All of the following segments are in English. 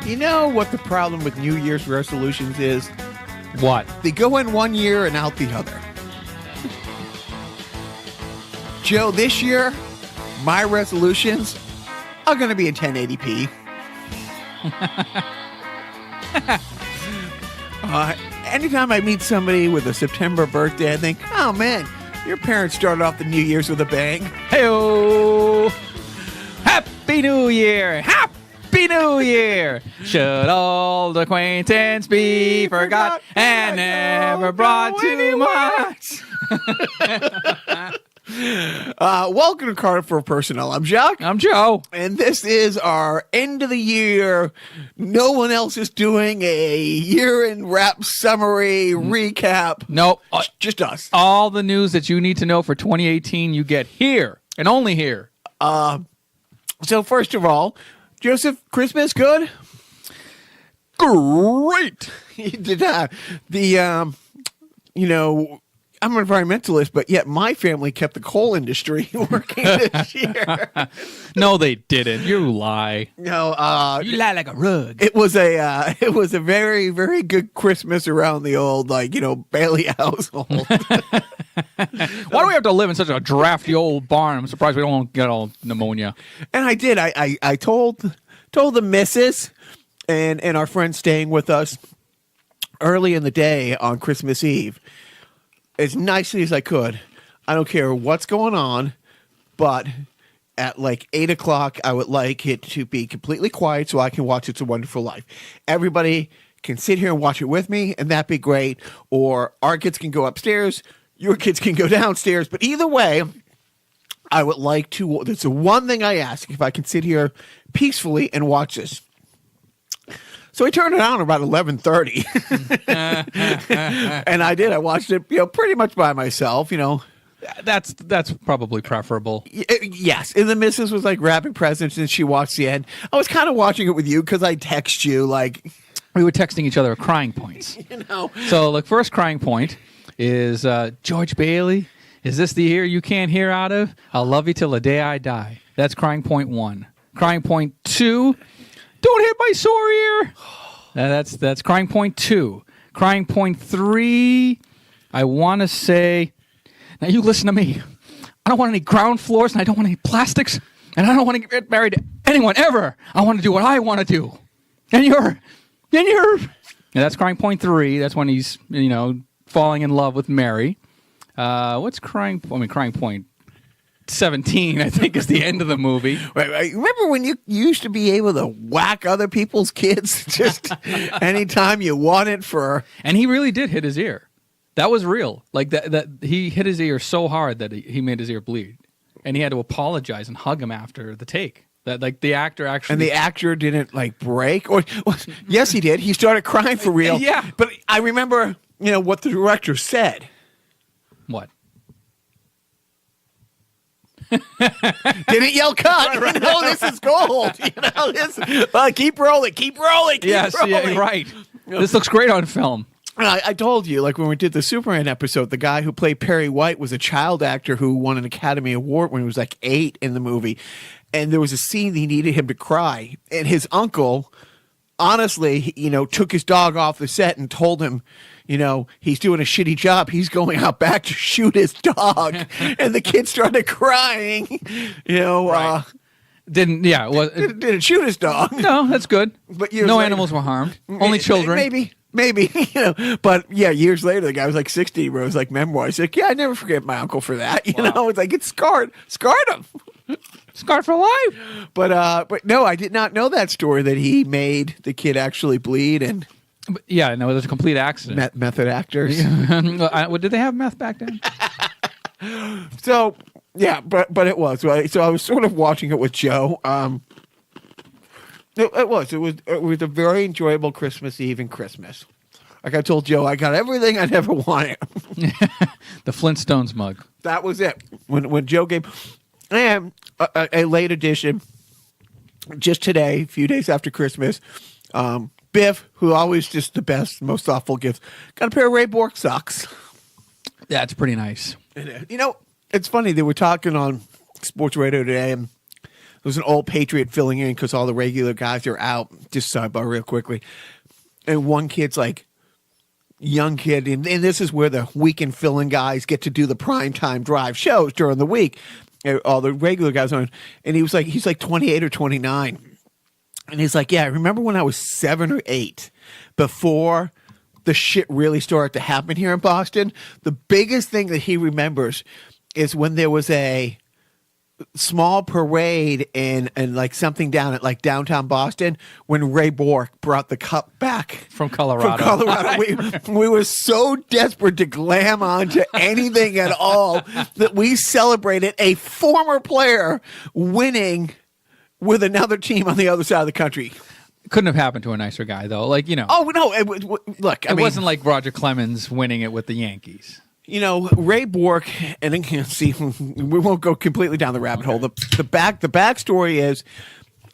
You know what the problem with New Year's resolutions is? What? They go in one year and out the other. Joe, this year, my resolutions are going to be in 1080p. Anytime I meet somebody with a September birthday, I think, oh man, your parents started off the New Year's with a bang. Hey-o! Happy New Year! Happy New Year! Should old acquaintance be forgot and never brought too much? Welcome to Carter for Personnel. I'm Jacques. I'm Joe. And this is our end of the year. No one else is doing a year-end wrap summary recap. Nope. Just us. All the news that you need to know for 2018 you get here and only here. So first of all, Joseph, Christmas good? Great. Did I'm an environmentalist, but yet my family kept the coal industry working this year. No, they didn't. You lie. No, You lie like a rug. it was a very, very good Christmas around the old Bailey household. Why do we have to live in such a drafty old barn? I'm surprised we don't get all pneumonia. And I did. I told the missus and our friends staying with us early in the day on Christmas Eve, as nicely as I could, I don't care what's going on, but at like 8 o'clock, I would like it to be completely quiet so I can watch It's a Wonderful Life. Everybody can sit here and watch it with me, and that'd be great. Or our kids can go upstairs, your kids can go downstairs. But either way, I would like to. That's the one thing I ask, if I can sit here peacefully and watch this. So I turned it on about 11:30, and I did. I watched it, pretty much by myself. That's probably preferable. Yes, and the missus was like wrapping presents, and she watched the end. I was kind of watching it with you because I text you like we were texting each other crying points. So the first crying point is George Bailey. Is this the year you can't hear out of? I'll love you till the day I die. That's crying point 1. Crying point 2. Don't hit my sore ear. That's crying point 2. Crying point 3. I want to say, now you listen to me. I don't want any ground floors, and I don't want any plastics, and I don't want to get married to anyone ever. I want to do what I want to do. And you're. Yeah, that's crying point 3. That's when he's falling in love with Mary. What's crying point 17, I think, is the end of the movie. Right. Remember when you used to be able to whack other people's kids just anytime you wanted for... And he really did hit his ear. That was real. Like that he hit his ear so hard that he made his ear bleed. And he had to apologize and hug him after the take. That the actor actually... And the actor didn't break? Or yes, he did. He started crying for real. Yeah. But I remember, what the director said. What? Didn't yell cut. Right. This is gold. Keep rolling. Yes, rolling. yeah, right. This looks great on film. I told you, when we did the Superman episode, the guy who played Perry White was a child actor who won an Academy Award when he was 8 in the movie. And there was a scene he needed him to cry. And his uncle, honestly, took his dog off the set and told him, he's doing a shitty job. He's going out back to shoot his dog. And the kid started crying, Right. Didn't shoot his dog. No, that's good. But no later, animals were harmed. Only children. Maybe, but yeah, years later, the guy was 60, he wrote memoirs. He's like, yeah, I never forget my uncle for that. It's scarred him. Scarred for life. But no, I did not know that story that he made the kid actually bleed and. Yeah, no, it was a complete accident. Method actors. Did they have meth back then? So, yeah, but it was. Right? So I was sort of watching it with Joe. It was a very enjoyable Christmas Eve and Christmas. Like I told Joe, I got everything I never wanted. The Flintstones mug. That was it. When Joe gave... And a late edition, just today, a few days after Christmas, Biff, who always just the best, most thoughtful gifts, got a pair of Ray Bork socks. Yeah, it's pretty nice. It's funny. They were talking on sports radio today, and was an old Patriot filling in because all the regular guys are out. Just sidebar real quickly. And one kid's like, young kid, and this is where the weekend fill-in guys get to do the primetime drive shows during the week. All the regular guys on. And he's like 28 or 29. And he's like, yeah, I remember when I was 7 or 8, before the shit really started to happen here in Boston. The biggest thing that he remembers is when there was a small parade and like something down at like downtown Boston when Ray Bork brought the cup back From Colorado. we were so desperate to glam onto anything at all that we celebrated a former player winning with another team on the other side of the country. Couldn't have happened to a nicer guy, though. Like, Oh, no. Look, it wasn't like Roger Clemens winning it with the Yankees. Ray Bork, and then see, we won't go completely down the rabbit hole. The backstory is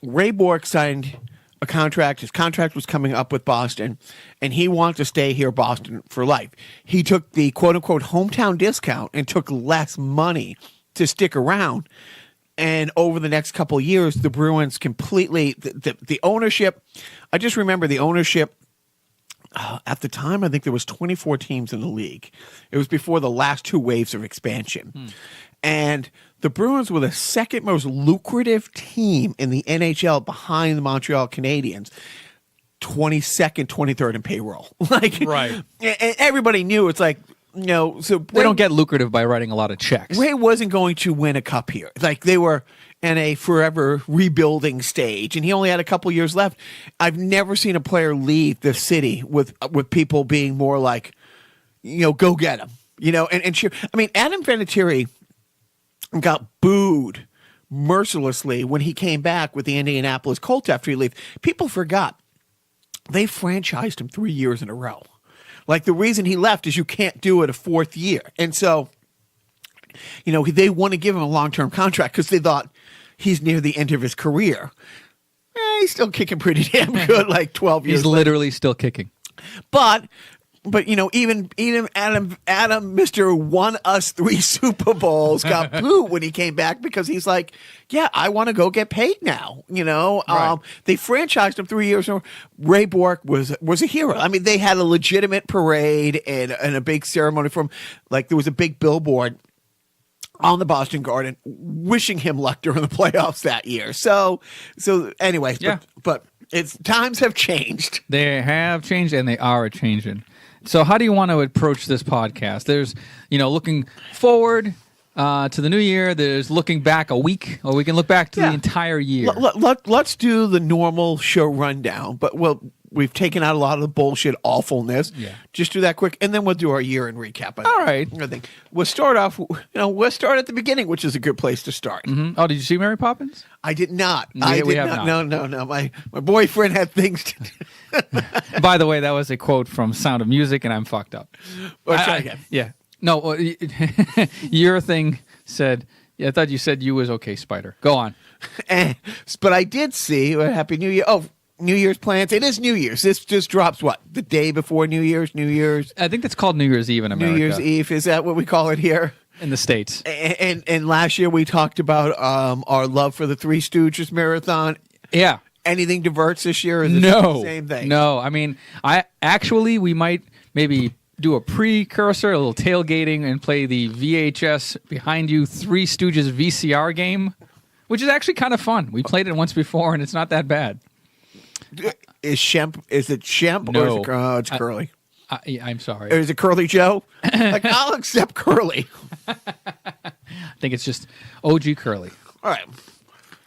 Ray Bork signed a contract. His contract was coming up with Boston, and he wanted to stay here, Boston, for life. He took the quote-unquote hometown discount and took less money to stick around. And over the next couple of years, the Bruins completely, the ownership, I just remember the ownership. At the time, I think there was 24 teams in the league. It was before the last 2 waves of expansion. And the Bruins were the second most lucrative team in the NHL behind the Montreal Canadiens. 22nd, 23rd in payroll. Right. And everybody knew it's like, so They don't get lucrative by writing a lot of checks. Ray wasn't going to win a cup here. Like, they were in a forever rebuilding stage, and he only had a couple years left. I've never seen a player leave the city with people being more like, go get him, and cheer. I mean, Adam Vinatieri got booed mercilessly when he came back with the Indianapolis Colts after he left. People forgot they franchised him 3 years in a row. Like, the reason he left is you can't do it a 4th year. And so, they want to give him a long-term contract because they thought he's near the end of his career. He's still kicking pretty damn good, like 12 years He's literally still kicking. But even Adam, Mr. won us 3 Super Bowls, got booed when he came back because he's like, yeah, I want to go get paid now. Right. They franchised him 3 years. Ray Bork was a hero. I mean, they had a legitimate parade and a big ceremony for him. Like, there was a big billboard on the Boston Garden wishing him luck during the playoffs that year. So anyways, yeah. but times have changed. They have changed, and they are changing. So how do you want to approach this podcast? There's, looking forward to the new year. There's looking back a week, or we can look back to the entire year. Let's do the normal show rundown, but we've taken out a lot of the bullshit awfulness. Yeah. Just do that quick, and then we'll do our year-end recap. All right. I think we'll start off, we'll start at the beginning, which is a good place to start. Mm-hmm. Oh, did you see Mary Poppins? I did not. We have not. No. My boyfriend had things to do. By the way, that was a quote from Sound of Music, and I'm fucked up. Try again. Yeah. No, your thing said, I thought you said you was okay, Spider. Go on. But I did see Happy New Year. Oh, New Year's plans. It is New Year's. This just drops what? The day before New Year's? New Year's? I think that's called New Year's Eve in America. New Year's Eve. Is that what we call it here? In the States. And last year we talked about our love for the Three Stooges marathon. Yeah. Anything diverts this year? Or is No. the same thing? No. I mean, we might maybe do a precursor, a little tailgating, and play the VHS behind you Three Stooges VCR game, which is actually kind of fun. We played it once before, and it's not that bad. Is it Shemp? No. Or is it, it's Curly. I'm sorry. Or is it Curly Joe? Like, I'll accept Curly. I think it's just OG Curly. All right.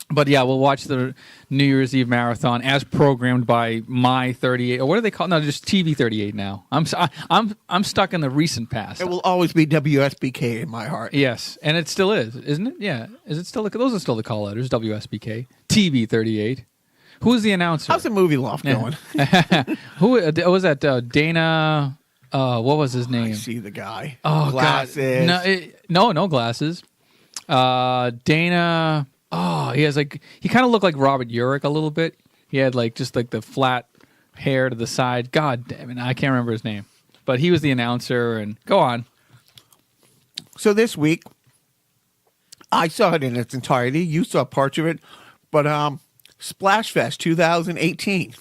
But yeah, we'll watch the New Year's Eve marathon as programmed by My 38, or what do they call it? No, just TV 38 now. I'm stuck in the recent past. It will always be WSBK in my heart. Yes, and it still is, isn't it? Yeah, is it still? Those are still the call letters. WSBK, TV 38. Who's the announcer? How's the movie loft going? Who was that? Dana. What was his name? I see the guy. Oh, glasses. God. No glasses. Dana. Oh, he kind of looked like Robert Urich a little bit. He had just the flat hair to the side. God damn it, I can't remember his name. But he was the announcer, and go on. So this week, I saw it in its entirety. You saw parts of it. But Splash Fest 2018.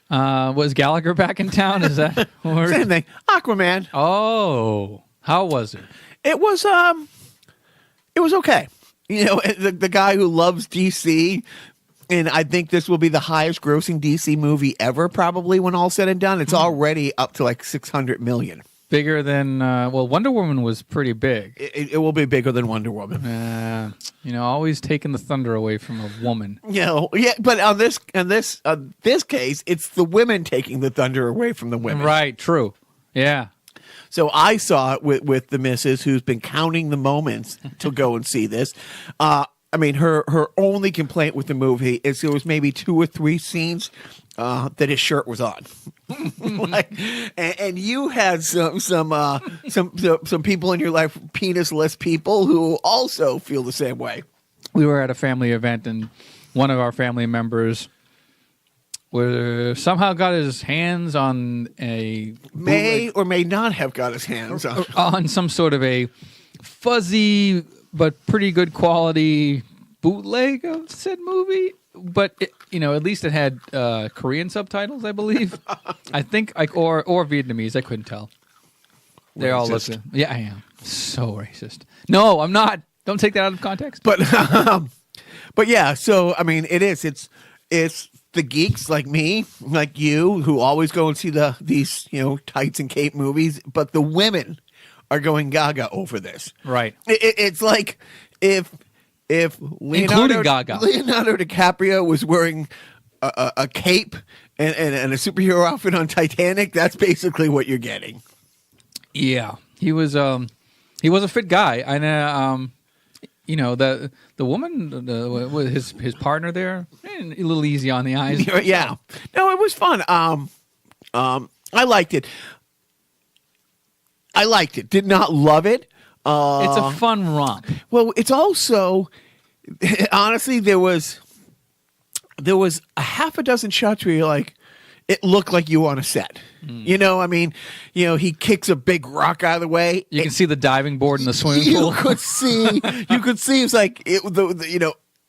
Was Gallagher back in town? Is that Same thing. Aquaman. Oh, how was it? It was okay. You know, the guy who loves DC, and I think this will be the highest grossing DC movie ever, probably when all said and done. It's already up to like 600 million. Bigger than Wonder Woman was pretty big. It will be bigger than Wonder Woman. Always taking the thunder away from a woman. But on this case, it's the women taking the thunder away from the women. Right. True. Yeah. So I saw it with the missus who's been counting the moments to go and see this. I mean, her only complaint with the movie is there was maybe 2 or 3 scenes that his shirt was on. and you had some people in your life, penisless people, who also feel the same way. We were at a family event, and one of our family members somehow got his hands on may or may not have got his hands on some sort of a fuzzy but pretty good quality bootleg of said movie. But at least it had Korean subtitles, I believe. I think, or Vietnamese. I couldn't tell. They all looked. Yeah, I am so racist. No, I'm not. Don't take that out of context. But yeah. So I mean, it's the geeks like me, like you, who always go and see these tights and cape movies. But the women are going gaga over this. Right. It's like if including Gaga. Leonardo DiCaprio was wearing a cape and a superhero outfit on Titanic, that's basically what you're getting. Yeah, he was a fit guy, and the woman, his partner there, a little easy on the eyes. Yeah, no, it was fun. I liked it. Did not love it. It's a fun romp. Well, it's also, honestly, there was a half a dozen shots where you're like, it looked like you were on a set. I mean, he kicks a big rock out of the way. You can see the diving board in the swimming pool. You could see it's like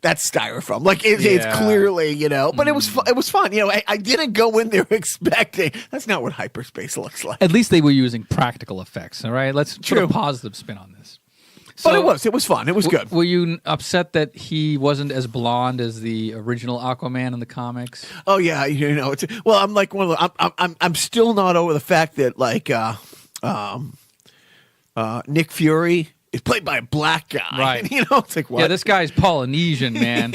that's styrofoam. Like it's clearly, but it was fun. I didn't go in there expecting that's not what hyperspace looks like. At least they were using practical effects. All right, let's put a positive spin on this. But it was fun. It was good. Were you upset that he wasn't as blonde as the original Aquaman in the comics? Oh yeah, I'm like one of the, I'm still not over the fact that Nick Fury is played by a black guy. Right. It's like what? Yeah, this guy's Polynesian, man.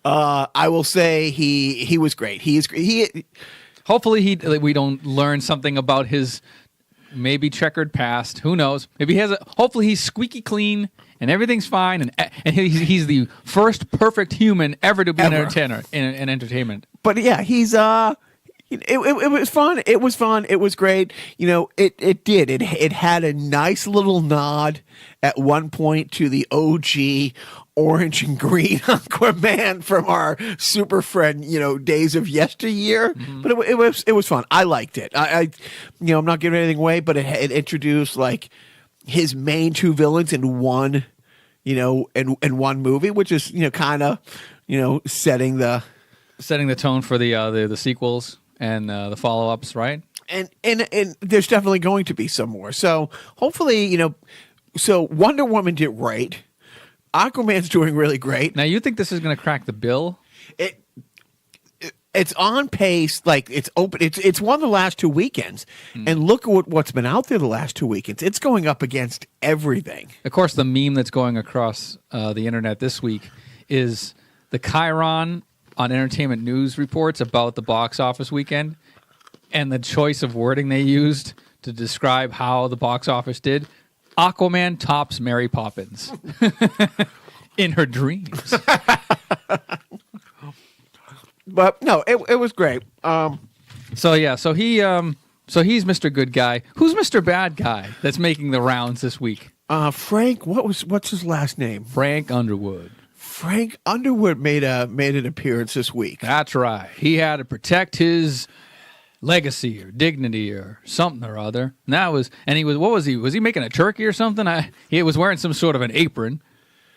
I will say he was great. He is great. Hopefully we don't learn something about his maybe checkered past. Who knows? Maybe hopefully he's squeaky clean and everything's fine, and he's the first perfect human ever to be an entertainer in entertainment. But yeah, he's it was fun. It was fun. It was great. It had a nice little nod at one point to the OG orange and green Aquaman from our Super Friend, days of yesteryear. Mm-hmm. But it was fun. I liked it. I'm not giving anything away, but it introduced like his main 2 villains in one, in one movie, which is kind of setting the tone for the sequels and the follow-ups, right? And there's definitely going to be some more. So hopefully, so Wonder Woman did right. Aquaman's doing really great. Now, you think this is going to crack the bill? It's on pace. Like it's open. It's won the last 2 weekends, and look at what's been out there the last 2 weekends. It's going up against everything. Of course, the meme that's going across the internet this week is the Chiron on Entertainment News reports about the box office weekend, and the choice of wording they used to describe how the box office did. Aquaman tops Mary Poppins in her dreams. But no, it was great. So he's Mr. Good Guy. Who's Mr. Bad Guy that's making the rounds this week? Frank. What's his last name? Frank Underwood. Frank Underwood made an appearance this week. That's right. He had to protect his legacy or dignity or something or other. And he was what was he? Was he making a turkey or something? He was wearing some sort of an apron.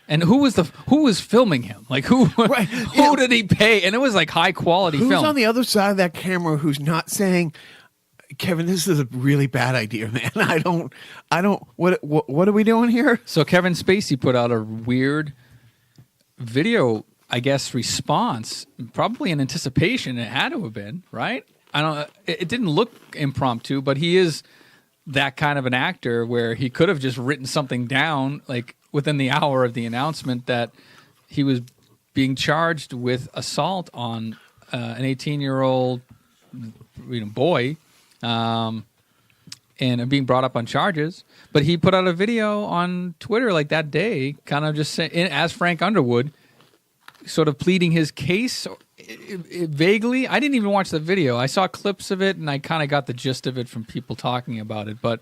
And who was filming him? Like who did he pay? And it was like high quality who's film. on the other side of that camera who's not saying, Kevin, this is a really bad idea, man. I don't. What are we doing here? So Kevin Spacey put out a weird video, I guess, response, probably in anticipation. It had to have been, right? I don't. It didn't look impromptu, but he is that kind of an actor where he could have just written something down, like within the hour of the announcement that he was being charged with assault on an 18-year-old boy. And being brought up on charges, but he put out a video on Twitter like that day, kind of just saying, as Frank Underwood, sort of pleading his case vaguely. I didn't even watch the video. I saw clips of it, and I kind of got the gist of it from people talking about it. But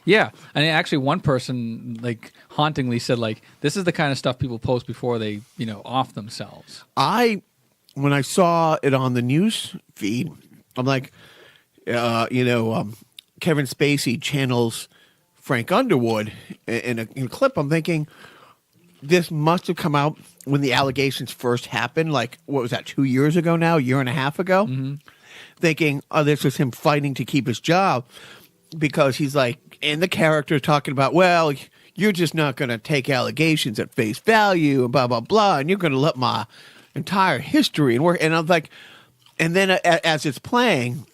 yeah, and actually, one person like hauntingly said, like, this is the kind of stuff people post before they, off themselves. When I saw it on the news feed, I'm like, Kevin Spacey channels Frank Underwood in a clip. I'm thinking this must have come out when the allegations first happened. Like, what was that, 2 years ago now, a year and a half ago? Mm-hmm. Thinking, this was him fighting to keep his job because he's like in the character talking about, well, you're just not going to take allegations at face value and blah, blah, blah. And you're going to let my entire history and work. And I'm like, and then as it's playing,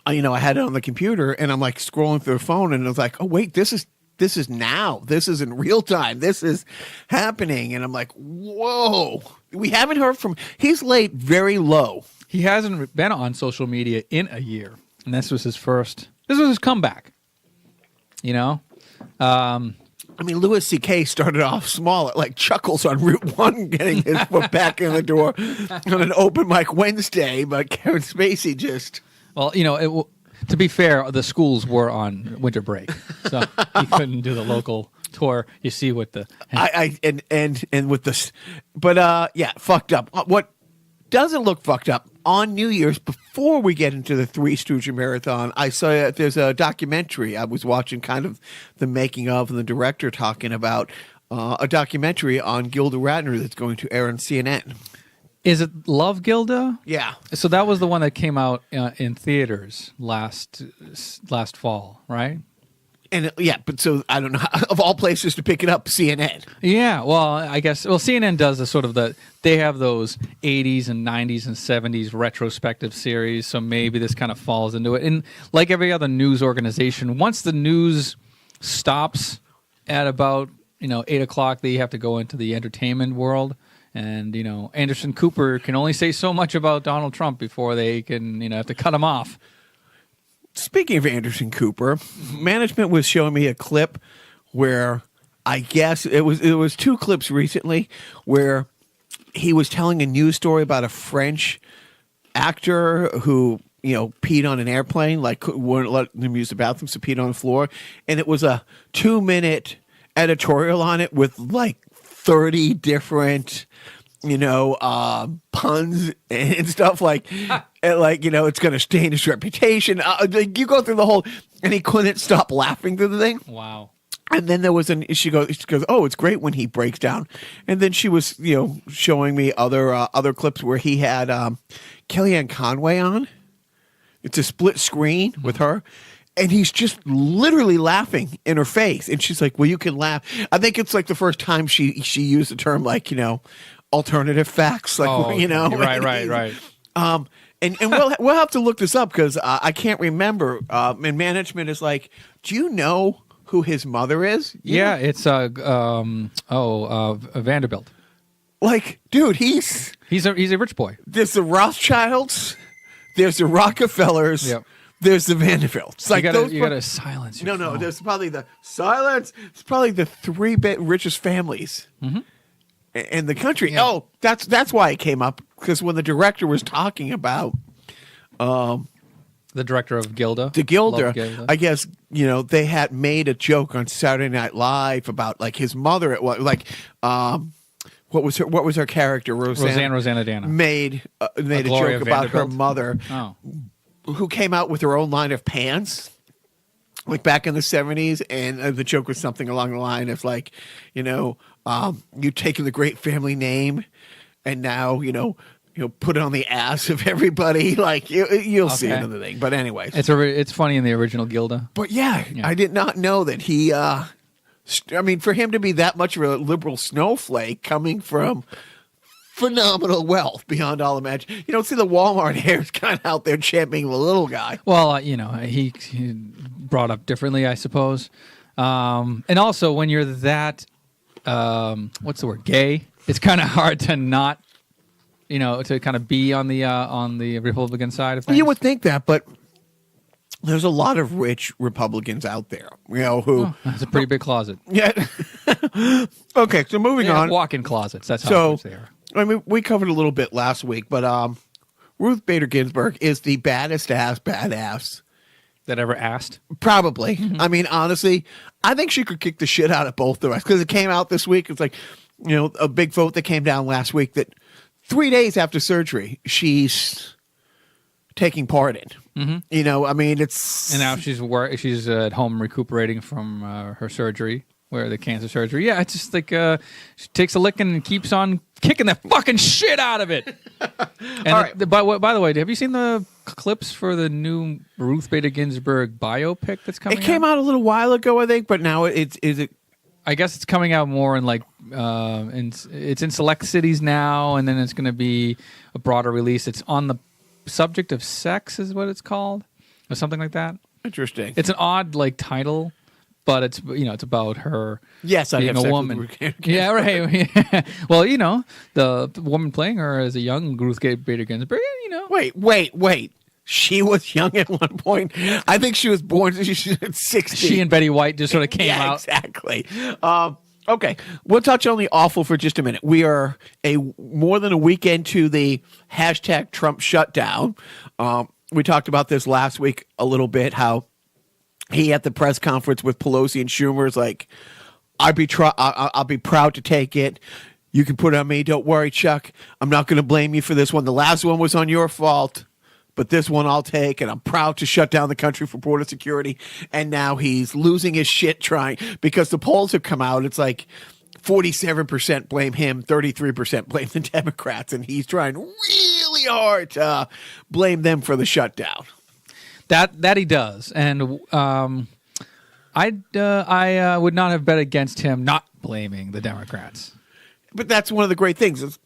I had it on the computer and I'm like scrolling through the phone and I was like, oh wait, this is now. This is in real time. This is happening. And I'm like, whoa, we haven't heard from, he's laid very low. He hasn't been on social media in a year. And this was his comeback, Louis C.K. started off small at like Chuckles on Route 1, getting his foot back in the door on an open mic Wednesday, but Kevin Spacey just... Well, to be fair, the schools were on winter break, so he couldn't do the local tour. You see what the and with this, but fucked up. What doesn't look fucked up on New Year's? Before we get into the Three Stooges marathon, I saw there's a documentary I was watching, kind of the making of, and the director talking about a documentary on Gilda Radner that's going to air on CNN. Is it Love, Gilda? Yeah. So that was the one that came out in theaters last fall, right? And but so I don't know, of all places to pick it up, CNN. Yeah, well, I guess CNN does they have those 80s and 90s and 70s retrospective series, so maybe this kind of falls into it. And like every other news organization, once the news stops at about 8 o'clock, they have to go into the entertainment world. And, Anderson Cooper can only say so much about Donald Trump before they can, have to cut him off. Speaking of Anderson Cooper, management was showing me a clip where I guess it was two clips recently where he was telling a news story about a French actor who, peed on an airplane, like wouldn't let them use the bathroom, so peed on the floor. And it was a 2-minute editorial on it with like 30 different, puns and stuff like, it's going to stain his reputation. You go through the whole, and he couldn't stop laughing through the thing. Wow. And then there was she goes, oh, it's great when he breaks down. And then she was, showing me other clips where he had Kellyanne Conway on. It's a split screen with her. And he's just literally laughing in her face. And she's like, well, you can laugh. I think it's like the first time she used the term like, alternative facts. Like, Right. And we'll have to look this up because I can't remember. And management is like, do you know who his mother is? Yeah, it's Vanderbilt. Like, dude, he's a rich boy. There's the Rothschilds, there's the Rockefellers. Yep. There's the Vanderbilts. Like you gotta silence your phone. There's probably the silence. It's probably the 3 richest families in the country. Yeah. Oh, that's why it came up, because when the director was talking about the director of Gilda, Gilda, I guess they had made a joke on Saturday Night Live about like his mother. What was her character? Rosanna made a joke about her mother. Oh. Who came out with her own line of pants, like back in the 70s, and the joke was something along the line of like, you've taken the great family name, and now put it on the ass of everybody. Like you'll see another thing. But anyways, it's funny in the original Gilda. But yeah, I did not know that he. For him to be that much of a liberal snowflake coming from phenomenal wealth beyond all imagine. You don't see the Walmart heirs kind of out there championing the little guy. Well, he brought up differently, I suppose. And also, when you're that, what's the word, gay, it's kind of hard to not, to kind of be on the Republican side of things. You would think that, but there's a lot of rich Republicans out there, who... That's a pretty big closet. Yeah. Okay, so moving on. Walk-in closets. That's how much they are. We covered a little bit last week, but Ruth Bader Ginsburg is the baddest ass badass that ever asked. Probably. Honestly, I think she could kick the shit out of both of us because it came out this week. It's like, a big vote that came down last week that 3 days after surgery, she's taking part in. Mm-hmm. It's... And now she's at home recuperating from her surgery. Where the cancer surgery. Yeah, it's just like she takes a licking and keeps on kicking the fucking shit out of it. And all right. By the way, have you seen the clips for the new Ruth Bader Ginsburg biopic that's coming out? It came out a little while ago, I think, but now is it? I guess it's coming out more in it's in select cities now, and then it's going to be a broader release. It's on the subject of sex, is what it's called, or something like that. Interesting. It's an odd title. But it's it's about her being a woman. Yeah, right. Well, the woman playing her as a young Ruth Bader Ginsburg. Wait. She was young at one point. I think she was born. She was 60. She and Betty White just sort of came out. Exactly. Okay, we'll touch on the awful for just a minute. We are more than a week into the hashtag Trump shutdown. We talked about this last week a little bit. How he at the press conference with Pelosi and Schumer is like, I'll be proud to take it. You can put it on me. Don't worry, Chuck. I'm not going to blame you for this one. The last one was on your fault, but this one I'll take, and I'm proud to shut down the country for border security. And now he's losing his shit trying, because the polls have come out. It's like 47% blame him, 33% blame the Democrats, and he's trying really hard to blame them for the shutdown. That he does, and I would not have bet against him not blaming the Democrats. But that's one of the great things is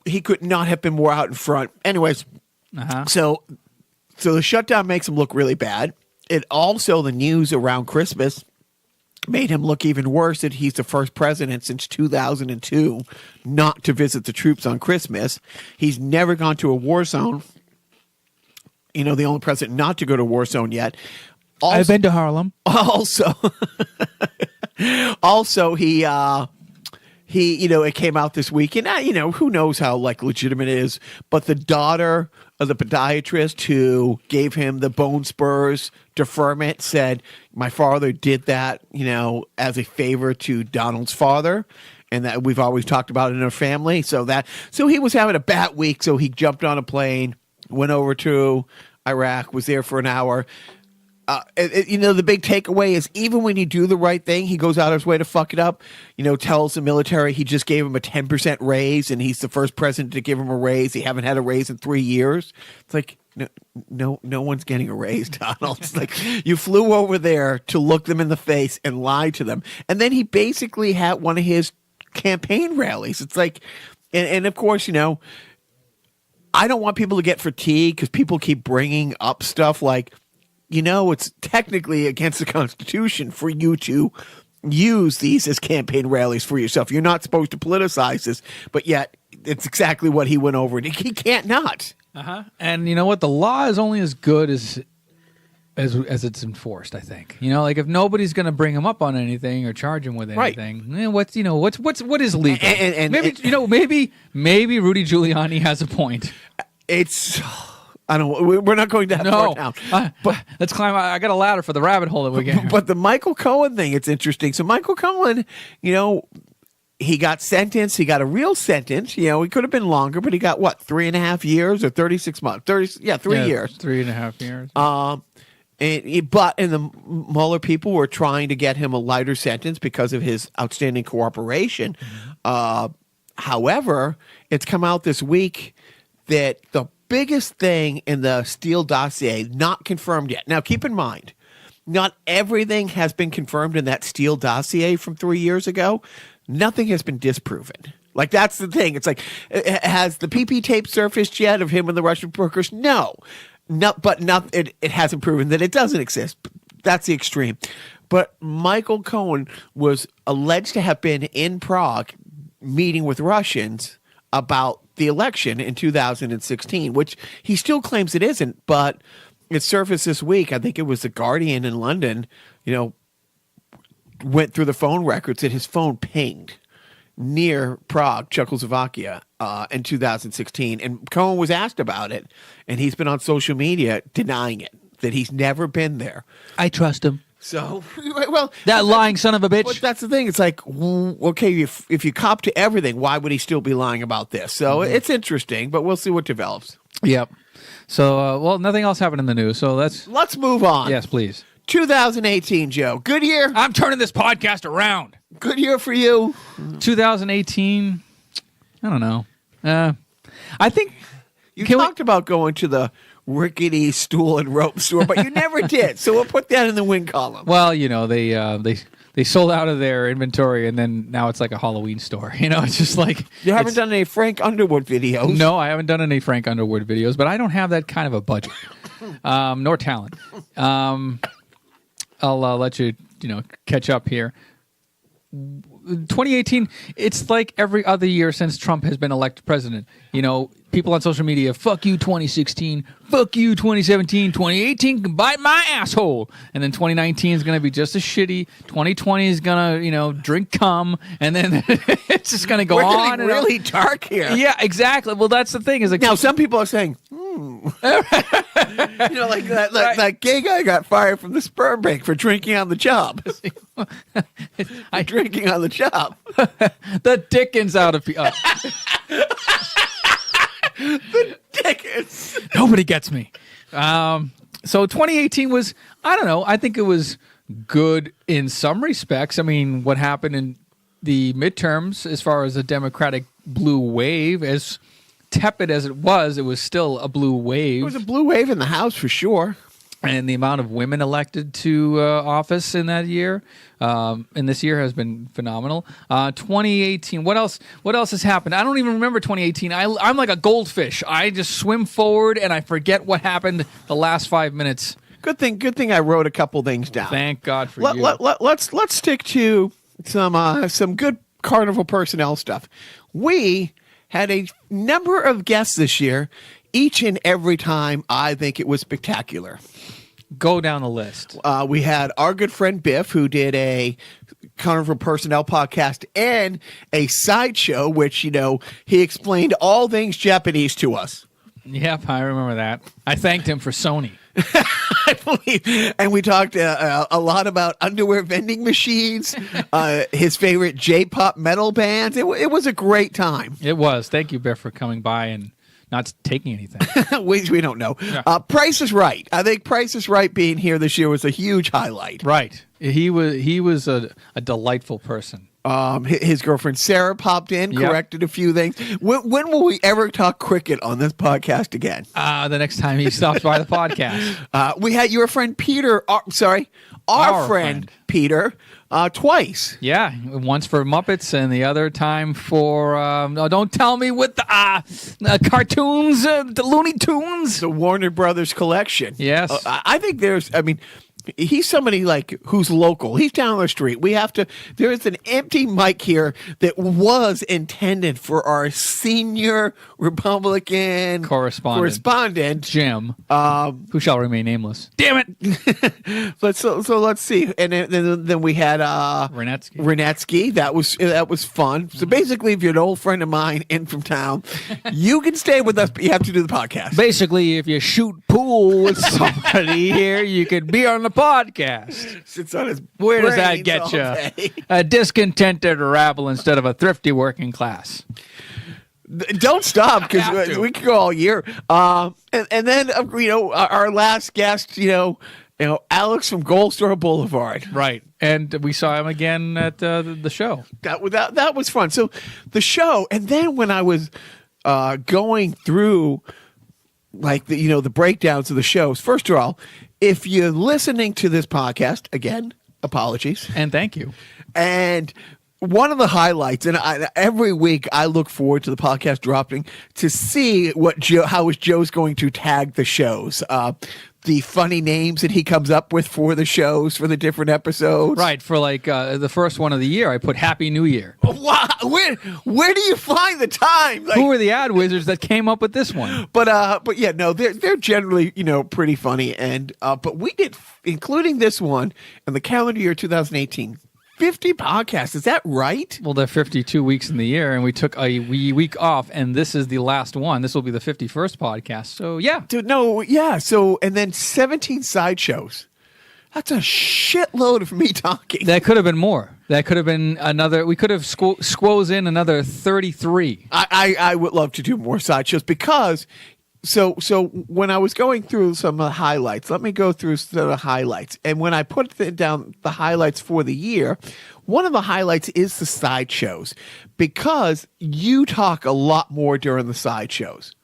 he could not have been more out in front. Anyways, so the shutdown makes him look really bad. It also, the news around Christmas made him look even worse that he's the first president since 2002 not to visit the troops on Christmas. He's never gone to a war zone. The only president not to go to a war zone yet. Also, I've been to Harlem. Also, he it came out this week, and who knows how legitimate it is, but the daughter of the podiatrist who gave him the bone spurs deferment said, my father did that, as a favor to Donald's father. And that we've always talked about in our family. So he was having a bad week. So he jumped on a plane, went over to Iraq, was there for an hour. The big takeaway is even when you do the right thing, he goes out of his way to fuck it up. Tells the military he just gave him a 10% raise, and he's the first president to give him a raise. He haven't had a raise in 3 years. It's like, no one's getting a raise, Donald. It's like you flew over there to look them in the face and lie to them. And then he basically had one of his campaign rallies. It's like, and of course, I don't want people to get fatigued because people keep bringing up stuff like, it's technically against the Constitution for you to use these as campaign rallies for yourself. You're not supposed to politicize this, but yet it's exactly what he went over. And he can't not. And you know what? The law is only as good as it's enforced, I think. If nobody's going to bring him up on anything or charge him with anything, right. What is legal? And maybe Rudy Giuliani has a point. I don't. We're not going down. But let's climb. I got a ladder for the rabbit hole that we get. But the Michael Cohen thing, it's interesting. So Michael Cohen, he got sentenced. He got a real sentence. He could have been longer, but he got 3.5 years or 36 months? 3 years. 3.5 years. But the Mueller people were trying to get him a lighter sentence because of his outstanding cooperation. However, it's come out this week that the biggest thing in the Steele dossier, not confirmed yet. Now, keep in mind, not everything has been confirmed in that Steele dossier from 3 years ago. Nothing has been disproven. Like, that's the thing. It's like, has the PP tape surfaced yet of him and the Russian brokers? No. It hasn't proven that it doesn't exist. That's the extreme. But Michael Cohen was alleged to have been in Prague meeting with Russians about the election in 2016, which he still claims it isn't, but it surfaced this week. I think it was The Guardian in London, went through the phone records and his phone pinged near Prague, Czechoslovakia, in 2016. And Cohen was asked about it, and he's been on social media denying it, that he's never been there. I trust him. So, well, that lying son of a bitch. But that's the thing. It's like, okay, if you cop to everything, why would he still be lying about this? So it's interesting, but we'll see what develops. Yep. So, nothing else happened in the news. So let's move on. Yes, please. 2018, Joe. Good year. I'm turning this podcast around. Good year for you. 2018. I don't know. I think you talked about going to the rickety stool and rope store, but you never did. So we'll put that in the win column. Well, they sold out of their inventory, and then now it's like a Halloween store. It's just like you haven't done any Frank Underwood videos. No, I haven't done any Frank Underwood videos, but I don't have that kind of a budget, nor talent. I'll let you catch up here. 2018, it's like every other year since Trump has been elected president. People on social media, fuck you 2016, fuck you 2017, 2018 can bite my asshole. And then 2019 is going to be just as shitty. 2020 is going to, drink cum. And then it's just going to go on. We're getting really dark here. Yeah, exactly. Well, that's the thing. Is like, now, some people are saying, like that gay guy got fired from the sperm bank for drinking on the job. Drinking on the job. The Dickens out of people. The Dickens. Nobody gets me. So 2018 was, I don't know, I think it was good in some respects. I mean, what happened in the midterms as far as the Democratic blue wave, as tepid as it was still a blue wave. It was a blue wave in the House for sure. And the amount of women elected to office in that year, and this year has been phenomenal. 2018, what else has happened? I don't even remember 2018. I'm like a goldfish. I just swim forward and I forget what happened the last 5 minutes. Good thing I wrote a couple things down. Thank God for you. Let's stick to some good Carnival personnel stuff. We had a number of guests this year. Each and every time, I think it was spectacular. Go down the list. We had our good friend Biff, who did a Carnival Personnel podcast and a sideshow, which, he explained all things Japanese to us. Yep, I remember that. I thanked him for Sony. I believe. And we talked a lot about underwear vending machines, his favorite J-pop metal bands. It was a great time. It was. Thank you, Biff, for coming by and not taking anything. we don't know. Yeah. Price is Right. I think Price is Right being here this year was a huge highlight. Right. He was a delightful person. His girlfriend Sarah popped in, corrected a few things. When will we ever talk cricket on this podcast again? The next time he stops by the podcast. We had your friend Peter. Our friend Peter. Twice. Yeah, once for Muppets and the other time for, don't tell me with the cartoons, the Looney Tunes. The Warner Brothers collection. Yes. I think he's somebody like who's local. He's down the street. There is an empty mic here that was intended for our senior Republican correspondent Jim, who shall remain nameless. Damn it! So let's see. And then we had Renetsky. That was fun. So basically, if you're an old friend of mine in from town, you can stay with us, but you have to do the podcast. Basically, if you shoot pool with somebody here, you could be on the podcast. Sits on his Where does that get you? A discontented rabble instead of a thrifty working class. Don't stop, because we could go all year. And then our last guest, Alex from Gold Star Boulevard. Right. And we saw him again at the show. That was fun. So the show, and then when I was going through like the breakdowns of the shows, first of all, if you're listening to this podcast, again, apologies. And thank you. And one of the highlights, and every week I look forward to the podcast dropping to see how Joe's going to tag the shows. The funny names that he comes up with for the shows, for the different episodes. Right. For like the first one of the year, I put Happy New Year. Wow. Where do you find the time? Like, who were the ad wizards that came up with this one? But yeah, no, they're generally, pretty funny. And but we did, including this one in the calendar year 2018, 50 podcasts. Is that right? Well, there are 52 weeks in the year, and we took a week off, and this is the last one. This will be the 51st podcast. So, yeah. Dude, no, yeah. So, and then 17 sideshows. That's a shitload of me talking. That could have been more. That could have been another. We could have squoze in another 33. I would love to do more sideshows because. So when I was going through some of the highlights, let me go through some of the highlights. And when I put down the highlights for the year, one of the highlights is the sideshows because you talk a lot more during the sideshows.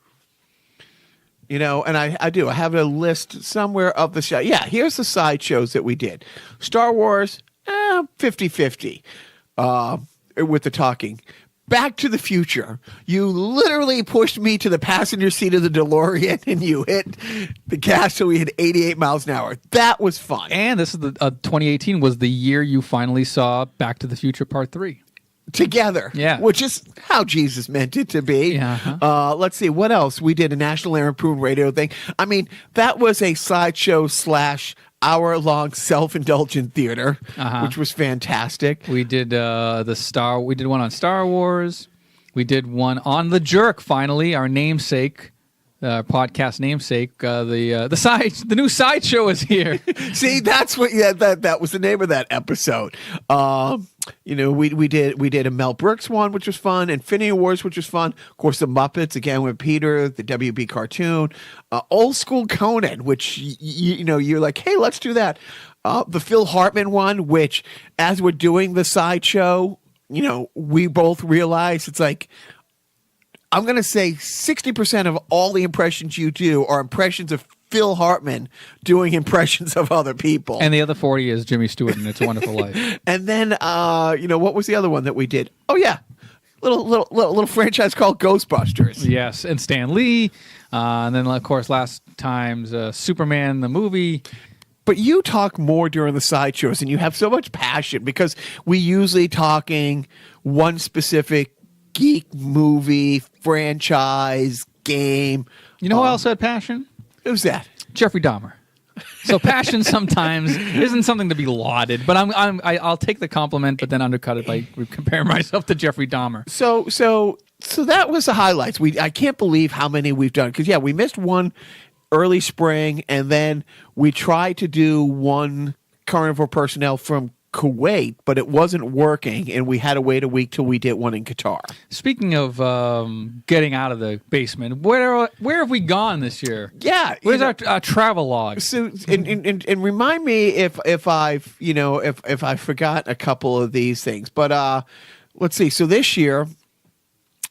And I do. I have a list somewhere of the show. Yeah, here's the sideshows that we did. Star Wars, 50-50 with the talking. Back to the Future. You literally pushed me to the passenger seat of the DeLorean and you hit the gas so we had 88 miles an hour. That was fun. And this is 2018 was the year you finally saw Back to the Future Part 3. Together. Yeah. Which is how Jesus meant it to be. Yeah. Let's see. What else? We did a National Lampoon Radio thing. I mean, that was a sideshow / hour-long self-indulgent theater, which was fantastic. We did We did one on Star Wars. We did one on The Jerk. Finally, our namesake, podcast namesake. The new sideshow is here. See, that's what. Yeah, that was the name of that episode. We did a Mel Brooks one, which was fun. Infinity Wars, which was fun. Of course, the Muppets again with Peter, the WB cartoon, old school Conan, which you're like, hey, let's do that. The Phil Hartman one, which as we're doing the sideshow, we both realize it's like. I'm going to say 60% of all the impressions you do are impressions of Phil Hartman doing impressions of other people. And the other 40 is Jimmy Stewart in It's a Wonderful Life. And then, what was the other one that we did? Oh, yeah. Little franchise called Ghostbusters. Yes, and Stan Lee. And then, of course, last time's Superman, the movie. But you talk more during the sideshows, and you have so much passion because we usually talking one specific geek movie, franchise, game. You know who else had passion? Who's that? Jeffrey Dahmer. So passion sometimes isn't something to be lauded, but I'll take the compliment, but then undercut it by comparing myself to Jeffrey Dahmer. So that was the highlights. I can't believe how many we've done because we missed one early spring, and then we tried to do one Carnival personnel from Kuwait, but it wasn't working, and we had to wait a week till we did one in Qatar. Speaking of getting out of the basement, where have we gone this year? Yeah, where's our travel log? So, and remind me if I've if I forgot a couple of these things, but let's see. So this year,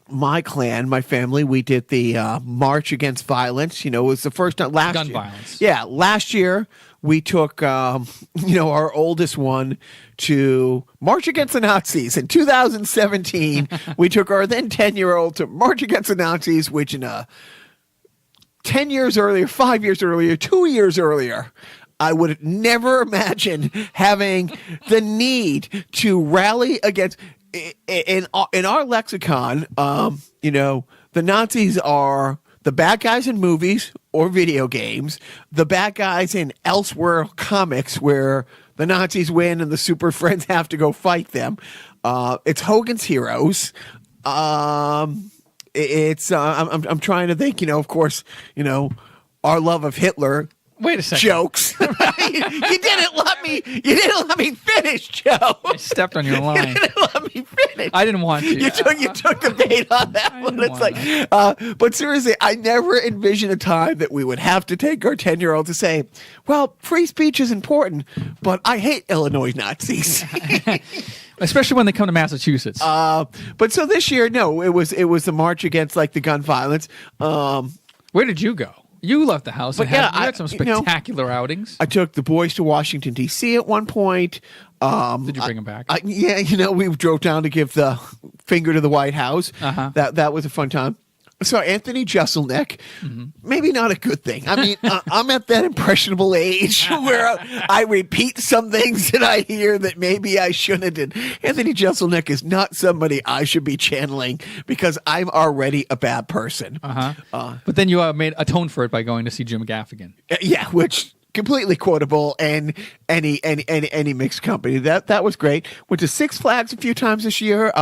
my clan, my family, we did the March Against Violence. It was the first time last gun year. Violence. Yeah, last year. We took, our oldest one to March Against the Nazis. In 2017, we took our then 10-year-old to March Against the Nazis, which in 10 years earlier, 5 years earlier, 2 years earlier, I would never imagine having the need to rally against. In our lexicon, the Nazis are the bad guys in movies or video games, the bad guys in elsewhere comics where the Nazis win and the super friends have to go fight them. It's Hogan's Heroes. It's I'm trying to think. Of course, our love of Hitler. Wait a second. Jokes. You didn't let me finish, Joe. I stepped on your line. You didn't let me finish. I didn't want to. You took the bait on that one. It's like, but seriously, I never envisioned a time that we would have to take our 10-year-old to say, well, free speech is important, but I hate Illinois Nazis. Especially when they come to Massachusetts. But so this year, no, it was the march against like the gun violence. Where did you go? You left the house. But You yeah, had some spectacular outings. I took the boys to Washington, D.C. at one point. Did you bring them back? Yeah, we drove down to give the finger to the White House. That was a fun time. So Anthony Jeselnik, maybe not a good thing. I mean, I'm at that impressionable age where I repeat some things that I hear that maybe I shouldn't. And Anthony Jeselnik is not somebody I should be channeling because I'm already a bad person. But then you made atone for it by going to see Jim Gaffigan. Yeah, which completely quotable and any mixed company. That was great. Went to Six Flags a few times this year.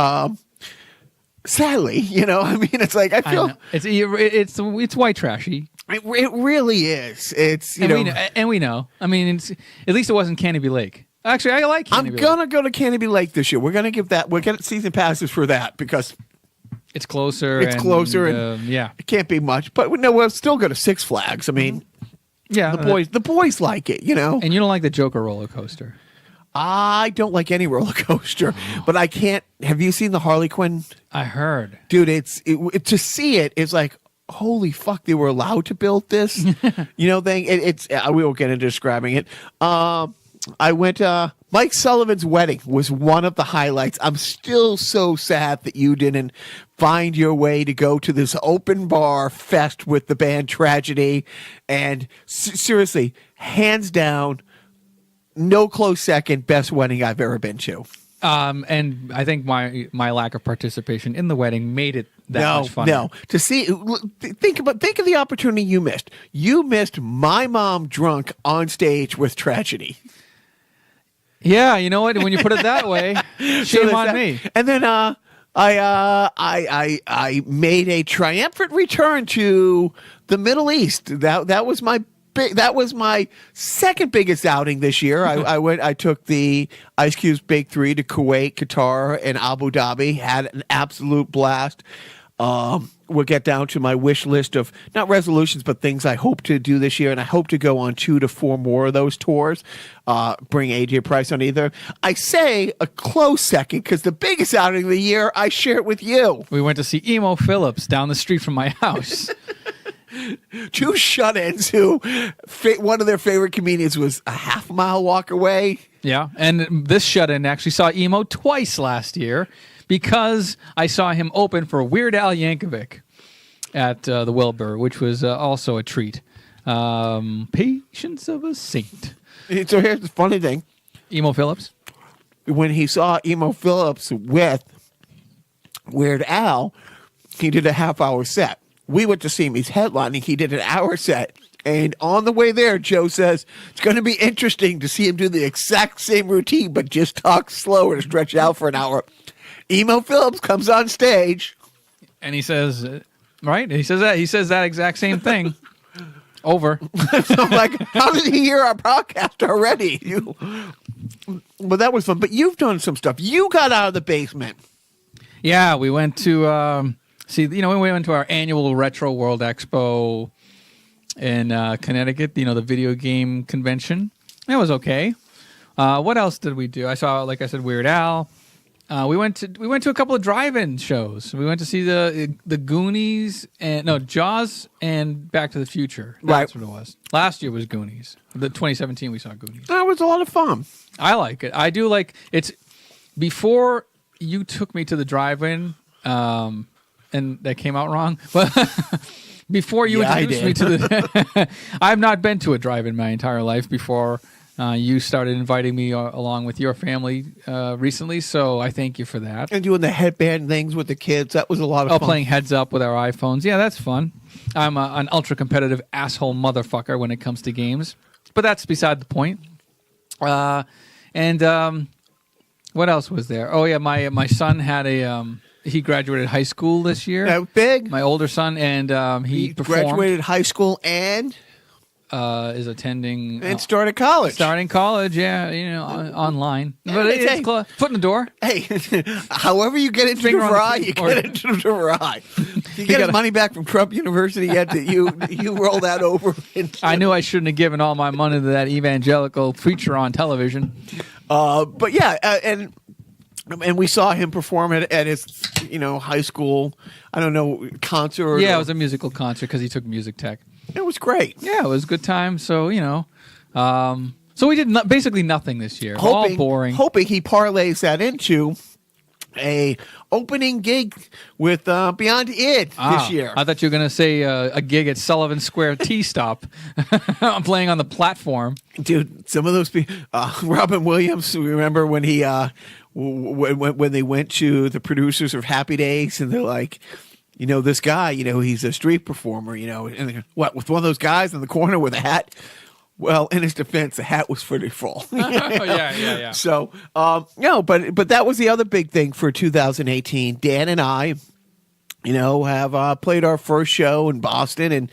Sadly, I mean, it's like I feel it's white trashy. It really is. It's and we know. I mean, at least it wasn't Canopy Lake. Actually, I like Canopy Lake. I'm gonna go to Canopy Lake this year. We're gonna give that. We're getting season passes for that because it's closer. And yeah, it can't be much. But no, we'll still go to Six Flags. I mean, yeah, the boys like it. And you don't like the Joker roller coaster. I don't like any roller coaster, but I can't. Have you seen the Harley Quinn? I heard, dude. To see it is like, holy fuck! They were allowed to build this, thing. It's we won't get into describing it. I went. Mike Sullivan's wedding was one of the highlights. I'm still so sad that you didn't find your way to go to this open bar fest with the band Tragedy, and seriously, hands down. No close second, best wedding I've ever been to. And I think my lack of participation in the wedding made it much funner. No, to see, think of the opportunity you missed. You missed my mom drunk on stage with Tragedy. Yeah, you know what? When you put it that way, shame on me. And then I made a triumphant return to the Middle East. That was my. That was my second biggest outing this year. I took the Ice Cube's Big Three to Kuwait, Qatar, and Abu Dhabi. Had an absolute blast. We'll get down to my wish list of not resolutions, but things I hope to do this year, and I hope to go on 2 to 4 more of those tours. Bring AJ Price on either. I say a close second because the biggest outing of the year I share it with you. We went to see Emo Phillips down the street from my house. 2 shut-ins who one of their favorite comedians was a half-mile walk away. Yeah, and this shut-in actually saw Emo twice last year because I saw him open for Weird Al Yankovic at the Wilbur, which was also a treat. Patience of a Saint. So here's the funny thing. Emo Phillips? When he saw Emo Phillips with Weird Al, he did a half-hour set. We went to see him. He's headlining. He did an hour set. And on the way there, Joe says, it's going to be interesting to see him do the exact same routine, but just talk slower to stretch out for an hour. Emo Phillips comes on stage. And he says, right? He says that exact same thing. Over. So I'm like, how did he hear our podcast already? But that was fun. But you've done some stuff. You got out of the basement. Yeah, we went to... we went to our annual Retro World Expo in Connecticut, the video game convention. That was okay. What else did we do? I saw, like I said, Weird Al. We went to a couple of drive-in shows. We went to see the Goonies Jaws and Back to the Future. That's what it was. Last year was Goonies. The 2017 we saw Goonies. That was a lot of fun. I like it. I do like it's before you took me to the drive-in. And that came out wrong. But before you introduced me to the... I've not been to a drive-in my entire life before you started inviting me along with your family recently, so I thank you for that. And doing the headband things with the kids, that was a lot of fun. Playing heads up with our iPhones. Yeah, that's fun. I'm an ultra-competitive asshole motherfucker when it comes to games, but that's beside the point. And what else was there? Oh, yeah, my son had a... He graduated high school this year. That big? My older son, and he performed. Graduated high school and is attending and started college. Starting college, online. But it's foot in the door. Hey, however you get into DeVry, you get into DeVry. You get his money back from Trump University yet that you roll that over? I knew I shouldn't have given all my money to that evangelical preacher on television. But yeah, and we saw him perform at his high school, I don't know, concert. Yeah, it was a musical concert because he took music tech. It was great. Yeah, it was a good time. So, so we did basically nothing this year. All boring. Hoping he parlays that into a opening gig with Beyond Id this year. I thought you were going to say a gig at Sullivan Square Tea Stop. I'm playing on the platform. Dude, some of those people, Robin Williams, remember when he, when they went to the producers of Happy Days and they're like, this guy, he's a street performer, and what, with one of those guys in the corner with a hat? Well, in his defense, the hat was pretty full. Yeah. So, no, but that was the other big thing for 2018. Dan and I, have played our first show in Boston in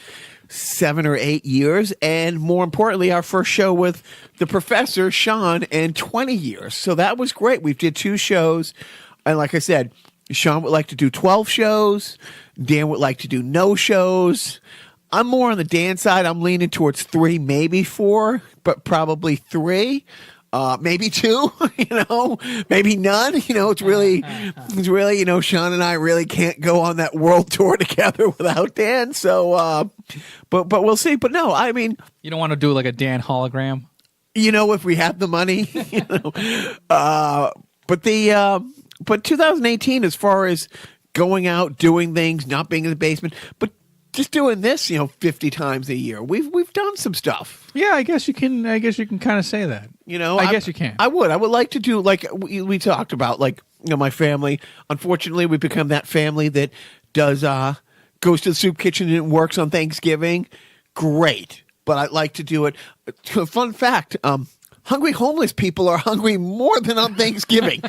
7 or 8 years, and more importantly, our first show with the professor, Sean, in 20 years. So that was great. We did 2 shows, and like I said, Sean would like to do 12 shows. Dan would like to do no shows. I'm more on the Dan side. I'm leaning towards 3, maybe 4, but probably 3, maybe 2. Maybe none. It's really, Sean and I really can't go on that world tour together without Dan. So, but we'll see. But no, I mean, you don't want to do like a Dan hologram. If we have the money, but 2018, as far as going out, doing things, not being in the basement, but just doing this, 50 times a year, we've done some stuff. Yeah, I guess you can kind of say that. I guess you can. I would like to do, like we talked about, like, my family. Unfortunately, we've become that family that does goes to the soup kitchen and works on Thanksgiving. Great, but I'd like to do it. Fun fact. Hungry homeless people are hungry more than on Thanksgiving.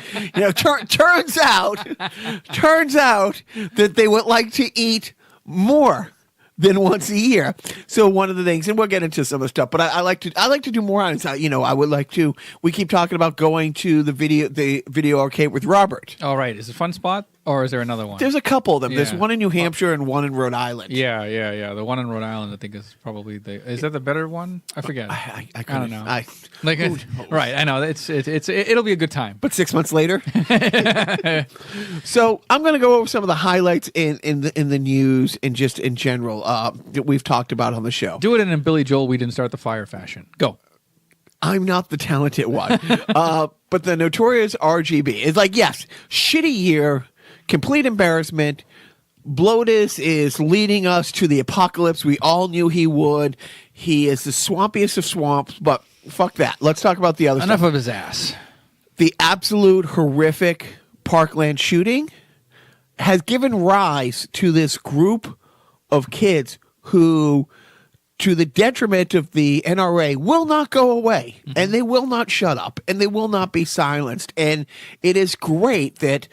Turns out that they would like to eat more than once a year. So one of the things, and we'll get into some of the stuff, but I like to do more on it. I would like to. We keep talking about going to the video arcade with Robert. All right, is it Fun Spot or is there another one? There's a couple of them. Yeah. There's one in New Hampshire and one in Rhode Island. Yeah. The one in Rhode Island, I think, is probably is that the better one? I forget. I don't know. Right. I know it'll be a good time. But 6 months later. So I'm going to go over some of the highlights in the news and just in general that we've talked about on the show. Do it in Billy Joel. We didn't start the fire fashion. Go. I'm not the talented one. But the notorious RGB is like, yes, shitty year, complete embarrassment. Bloatus is leading us to the apocalypse. We all knew he would. He is the swampiest of swamps, but fuck that. Let's talk about the other stuff. Enough of his ass. The absolute horrific Parkland shooting has given rise to this group of kids who, to the detriment of the NRA, will not go away, and they will not shut up, and they will not be silenced. And it is great that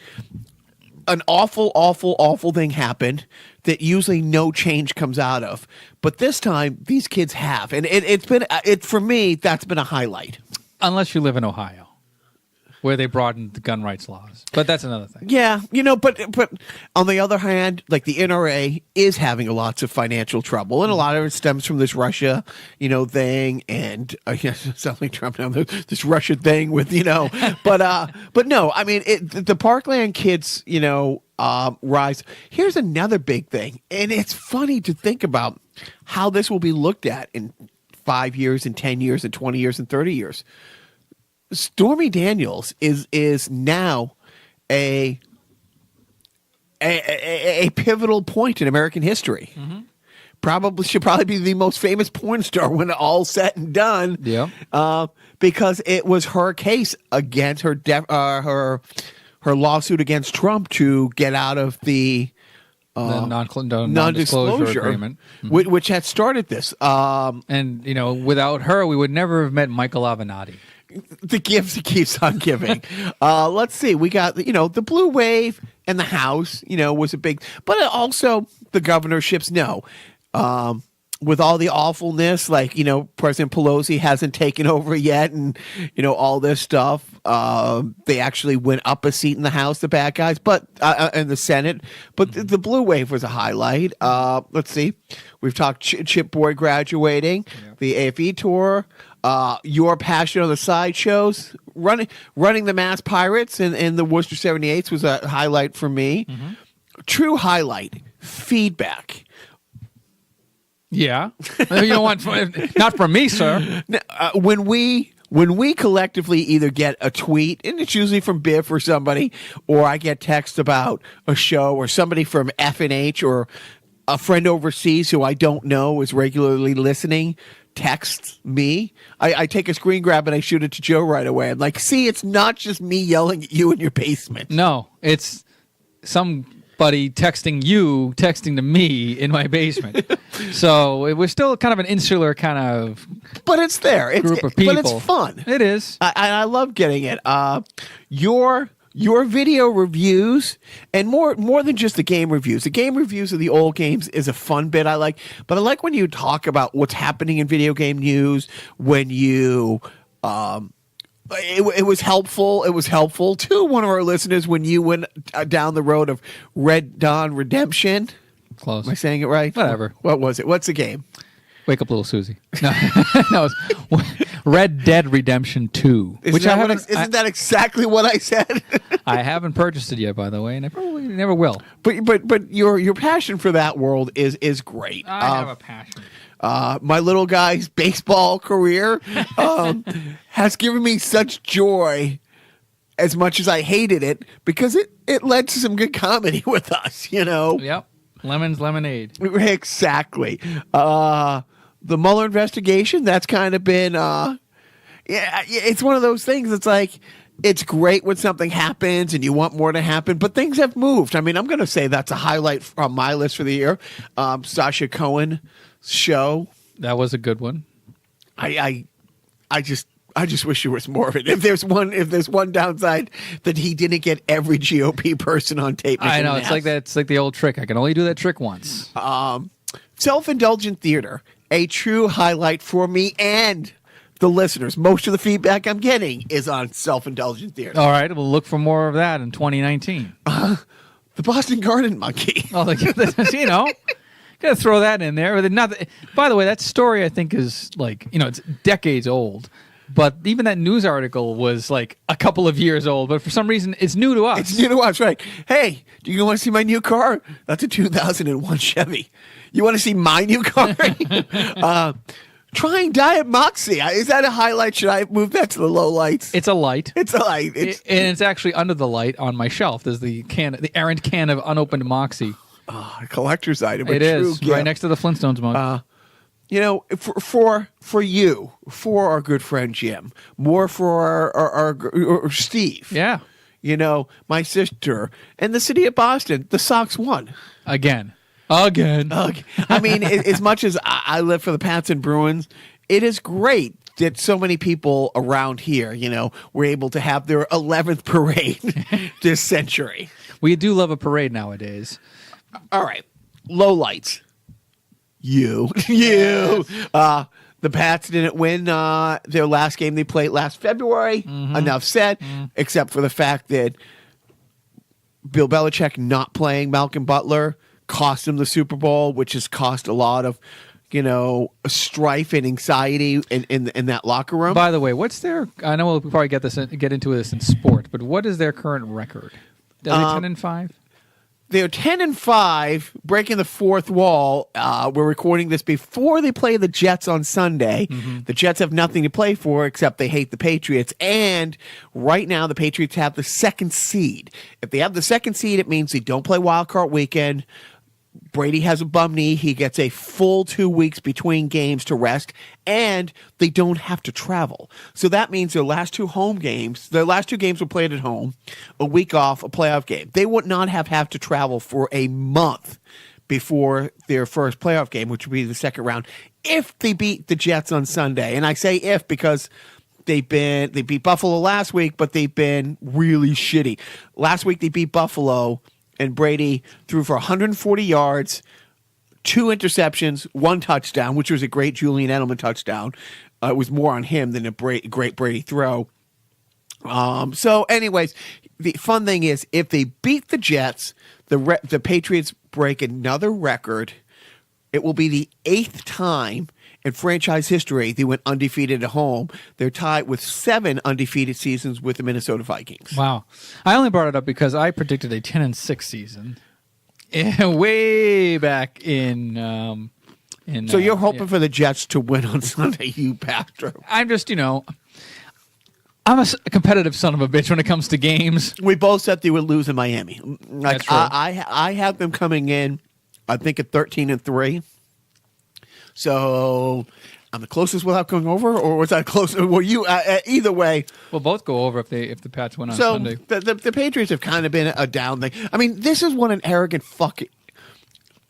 an awful, awful, awful thing happened that usually no change comes out of. But this time, these kids have. And for me, that's been a highlight. Unless you live in Ohio, where they broadened the gun rights laws. But that's another thing. Yeah, but on the other hand, like the NRA is having lots of financial trouble, and a lot of it stems from this Russia, thing, and sounds like Trump now, this Russia thing with, but no, I mean, the Parkland kids, rise. Here's another big thing, and it's funny to think about how this will be looked at in 5 years, and 10 years, and 20 years, and 30 years. Stormy Daniels is now a pivotal point in American history. Mm-hmm. She'll probably be the most famous porn star when all's said and done. Yeah, because it was her case against her lawsuit against Trump to get out of the non-disclosure agreement, which had started this. And without her, we would never have met Michael Avenatti. The gift keeps on giving. Let's see. We got, the blue wave and the House, was a big, but also the governorships. No. with all the awfulness, like, President Pelosi hasn't taken over yet, and, all this stuff. They actually went up a seat in the House, the bad guys, but in the Senate. But the blue wave was a highlight. Let's see. We've talked Chip Boy graduating, the AFE tour, your passion on the sideshows, running the Mass Pirates and the Worcester 78s was a highlight for me. Mm-hmm. True highlight, feedback. Yeah. You don't want, not from me, sir. When we collectively either get a tweet, and it's usually from Biff or somebody, or I get text about a show, or somebody from F&H or a friend overseas who I don't know is regularly listening, texts me, I take a screen grab and I shoot it to Joe right away. I'm like, see, it's not just me yelling at you in your basement. No, it's somebody texting to me in my basement. So it was still kind of an insular kind of, but it's there. Group of people. But it's fun. It is. I love getting it. Your video reviews, and more than just the game reviews. The game reviews of the old games is a fun bit I like, but I like when you talk about what's happening in video game news. When you it was helpful. It was helpful to one of our listeners when you went down the road of Red Dawn Redemption. Close. Am I saying it right? Whatever. What was it? What's the game? Wake Up Little Susie. No, no, it's Red Dead Redemption 2. Isn't that exactly what I said? I haven't purchased it yet, by the way, and I probably never will. But your passion for that world is great. I have a passion. My little guy's baseball career has given me such joy, as much as I hated it, because it led to some good comedy with us, Yep. Lemon's lemonade. Exactly. The Mueller investigation, that's kind of been, it's one of those things. It's like, it's great when something happens and you want more to happen, but things have moved. I mean, I'm going to say that's a highlight on my list for the year. Sasha Cohen's show. That was a good one. I just wish there was more of it. If there's one downside, that he didn't get every GOP person on tape. I know, it's like that. It's like the old trick. I can only do that trick once. Self-indulgent theater, a true highlight for me and the listeners. Most of the feedback I'm getting is on self-indulgent theater. All right, we'll look for more of that in 2019. The Boston Garden Monkey. Oh, gotta throw that in there. By the way, that story I think is it's decades old. But even that news article was like a couple of years old. But for some reason, it's new to us. It's new to us, right? Hey, do you want to see my new car? That's a 2001 Chevy. You want to see my new car? Trying Diet Moxie. Is that a highlight? Should I move that to the low lights? It's a light. It's a light. And it's actually under the light on my shelf. There's the errant can of unopened Moxie. A collector's item. It is right next to the Flintstones mug. For you, for our good friend Jim, more for our Steve. Yeah. My sister, and the city of Boston. The Sox won. Again. I mean, as much as I live for the Pats and Bruins, it is great that so many people around here, were able to have their 11th parade this century. We do love a parade nowadays. All right. Low lights. You. The Pats didn't win their last game they played last February. Mm-hmm. Enough said, except for the fact that Bill Belichick not playing Malcolm Butler cost him the Super Bowl, which has cost a lot of, strife and anxiety in that locker room. By the way, what's their? I know we'll probably get into this in sport, but what is their current record? Are they 10-5? They're 10-5, breaking the fourth wall. We're recording this before they play the Jets on Sunday. Mm-hmm. The Jets have nothing to play for except they hate the Patriots. And right now, the Patriots have the second seed. If they have the second seed, it means they don't play Wild Card Weekend. Brady has a bum knee. He gets a full 2 weeks between games to rest, and they don't have to travel. So that means their last two games were played at home, a week off, a playoff game. They would not have to travel for a month before their first playoff game, which would be the second round, if they beat the Jets on Sunday. And I say if because they beat Buffalo last week, but they've been really shitty. Last week they beat Buffalo, and Brady threw for 140 yards, 2 interceptions, 1 touchdown, which was a great Julian Edelman touchdown. It was more on him than a great Brady throw. So, anyways, the fun thing is, if they beat the Jets, the Patriots break another record. It will be the 8th time in franchise history they went undefeated at home. They're tied with 7 undefeated seasons with the Minnesota Vikings. Wow. I only brought it up because I predicted a 10-6 season way back in so you're hoping for the Jets to win on Sunday, you bastard. I'm just, I'm a competitive son of a bitch when it comes to games. We both said they would lose in Miami. That's true. I have them coming in, I think, at 13-3. So, I'm the closest without going over, or was I close? Were you? Either way, We'll both go over if the Pats win on so Sunday. the Patriots have kind of been a down thing. I mean, this is what an arrogant fucking.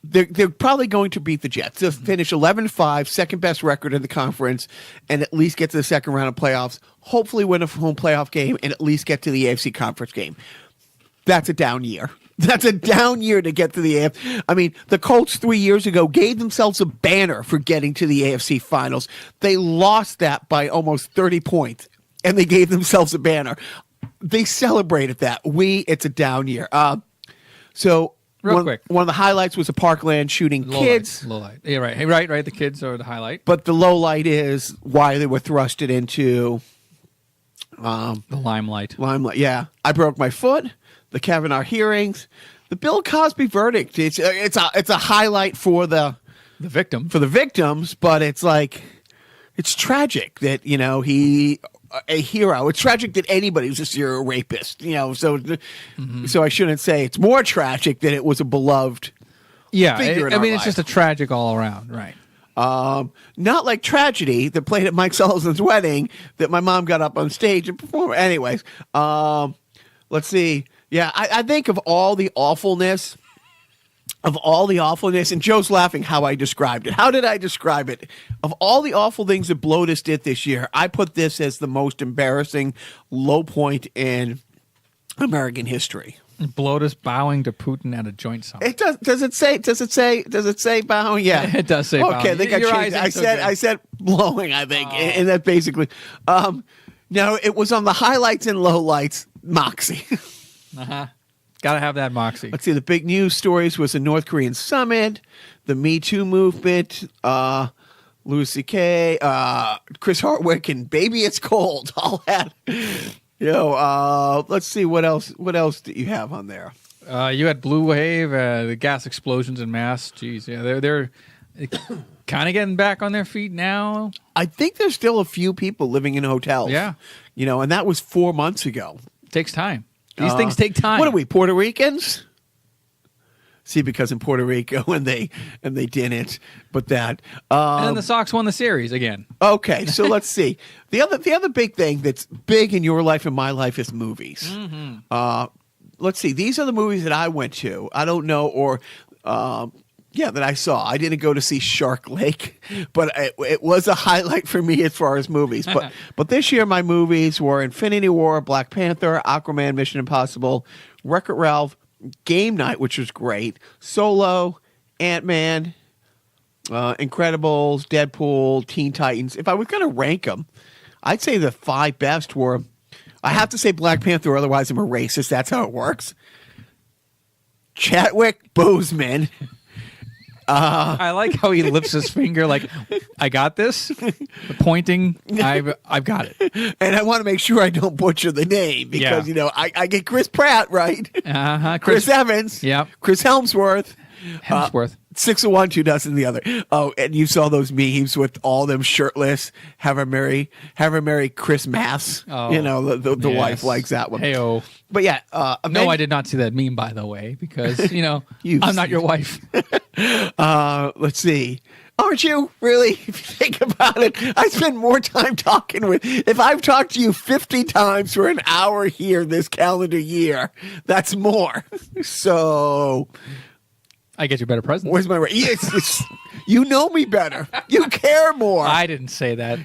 They're probably going to beat the Jets. They'll finish 11-5, second best record in the conference, and at least get to the second round of playoffs. Hopefully, win a home playoff game and at least get to the AFC conference game. That's a down year. That's a down year to get to the AFC. I mean, the Colts 3 years ago gave themselves a banner for getting to the AFC finals. They lost that by almost 30 points, and they gave themselves a banner. They celebrated that. It's a down year. So Real quick. One of the highlights was the Parkland shooting kids. Low light. Yeah, right. Hey, right. The kids are the highlight. But the low light is why they were thrusted into The limelight. limelight. Yeah, I broke my foot. The Kavanaugh hearings, the Bill Cosby verdict. It's a highlight for the victims, but it's like it's tragic that he a hero. It's tragic that anybody was a serial rapist. So I shouldn't say it's more tragic that it was a beloved. Yeah, figure in I our mean, it's life. just a tragic all around, right? Not like Tragedy that played at Mike Sullivan's wedding that my mom got up on stage and performed. Anyways, let's see. Yeah, I think of all the awfulness, and Joe's laughing how I described it. How did I describe it? Of all the awful things that Blotus did this year, I put this as the most embarrassing low point in American history. Blotus bowing to Putin at a joint summit. It does. Does it say bowing? Yeah, It does say bowing. Okay, they got Your changed. eyes ain't so I said blowing. I think, and that basically. No, it was on the highlights and lowlights. Moxie. Gotta have that moxie. Let's see. The big news stories was the North Korean summit, the Me Too movement, Louis C.K., Chris Hardwick, and Baby It's Cold. All that. Let's see what else. What else do you have on there? You had Blue Wave, the gas explosions in Mass. Jeez, yeah, they're kind of getting back on their feet now. I think there's still a few people living in hotels. Yeah, and that was 4 months ago. It takes time. These things take time. What are we, Puerto Ricans? See, because in Puerto Rico and they didn't, but that. And then the Sox won the series again. Okay, so let's see. The other big thing that's big in your life and my life is movies. Mm-hmm. Let's see. These are the movies that I went to. I don't know, or that I saw. I didn't go to see Shark Lake, but it was a highlight for me as far as movies. But this year my movies were Infinity War, Black Panther, Aquaman, Mission Impossible, Wreck-It Ralph, Game Night, which was great, Solo, Ant-Man, Incredibles, Deadpool, Teen Titans. If I was going to rank them, I'd say the 5 best were, I have to say Black Panther, otherwise I'm a racist. That's how it works. Chadwick Boseman. I like how he lifts his finger like, I got this. Pointing, I've got it. And I want to make sure I don't butcher the name because, I get Chris Pratt right. Chris Evans. Yep. Chris Hemsworth. 6 of one, 2 dozen the other. Oh, and you saw those memes with all them shirtless. Have her marry Chris Mass. Oh, the yes. wife likes that one. Hey-o. But yeah. No, I did not see that meme, by the way, because, I'm not your wife. Let's see. Aren't you really? If you think about it, I spend more time talking with. If I've talked to you 50 times for an hour here this calendar year, that's more. So, I get you better presents. Where's my? Yes, you know me better. You care more. I didn't say that.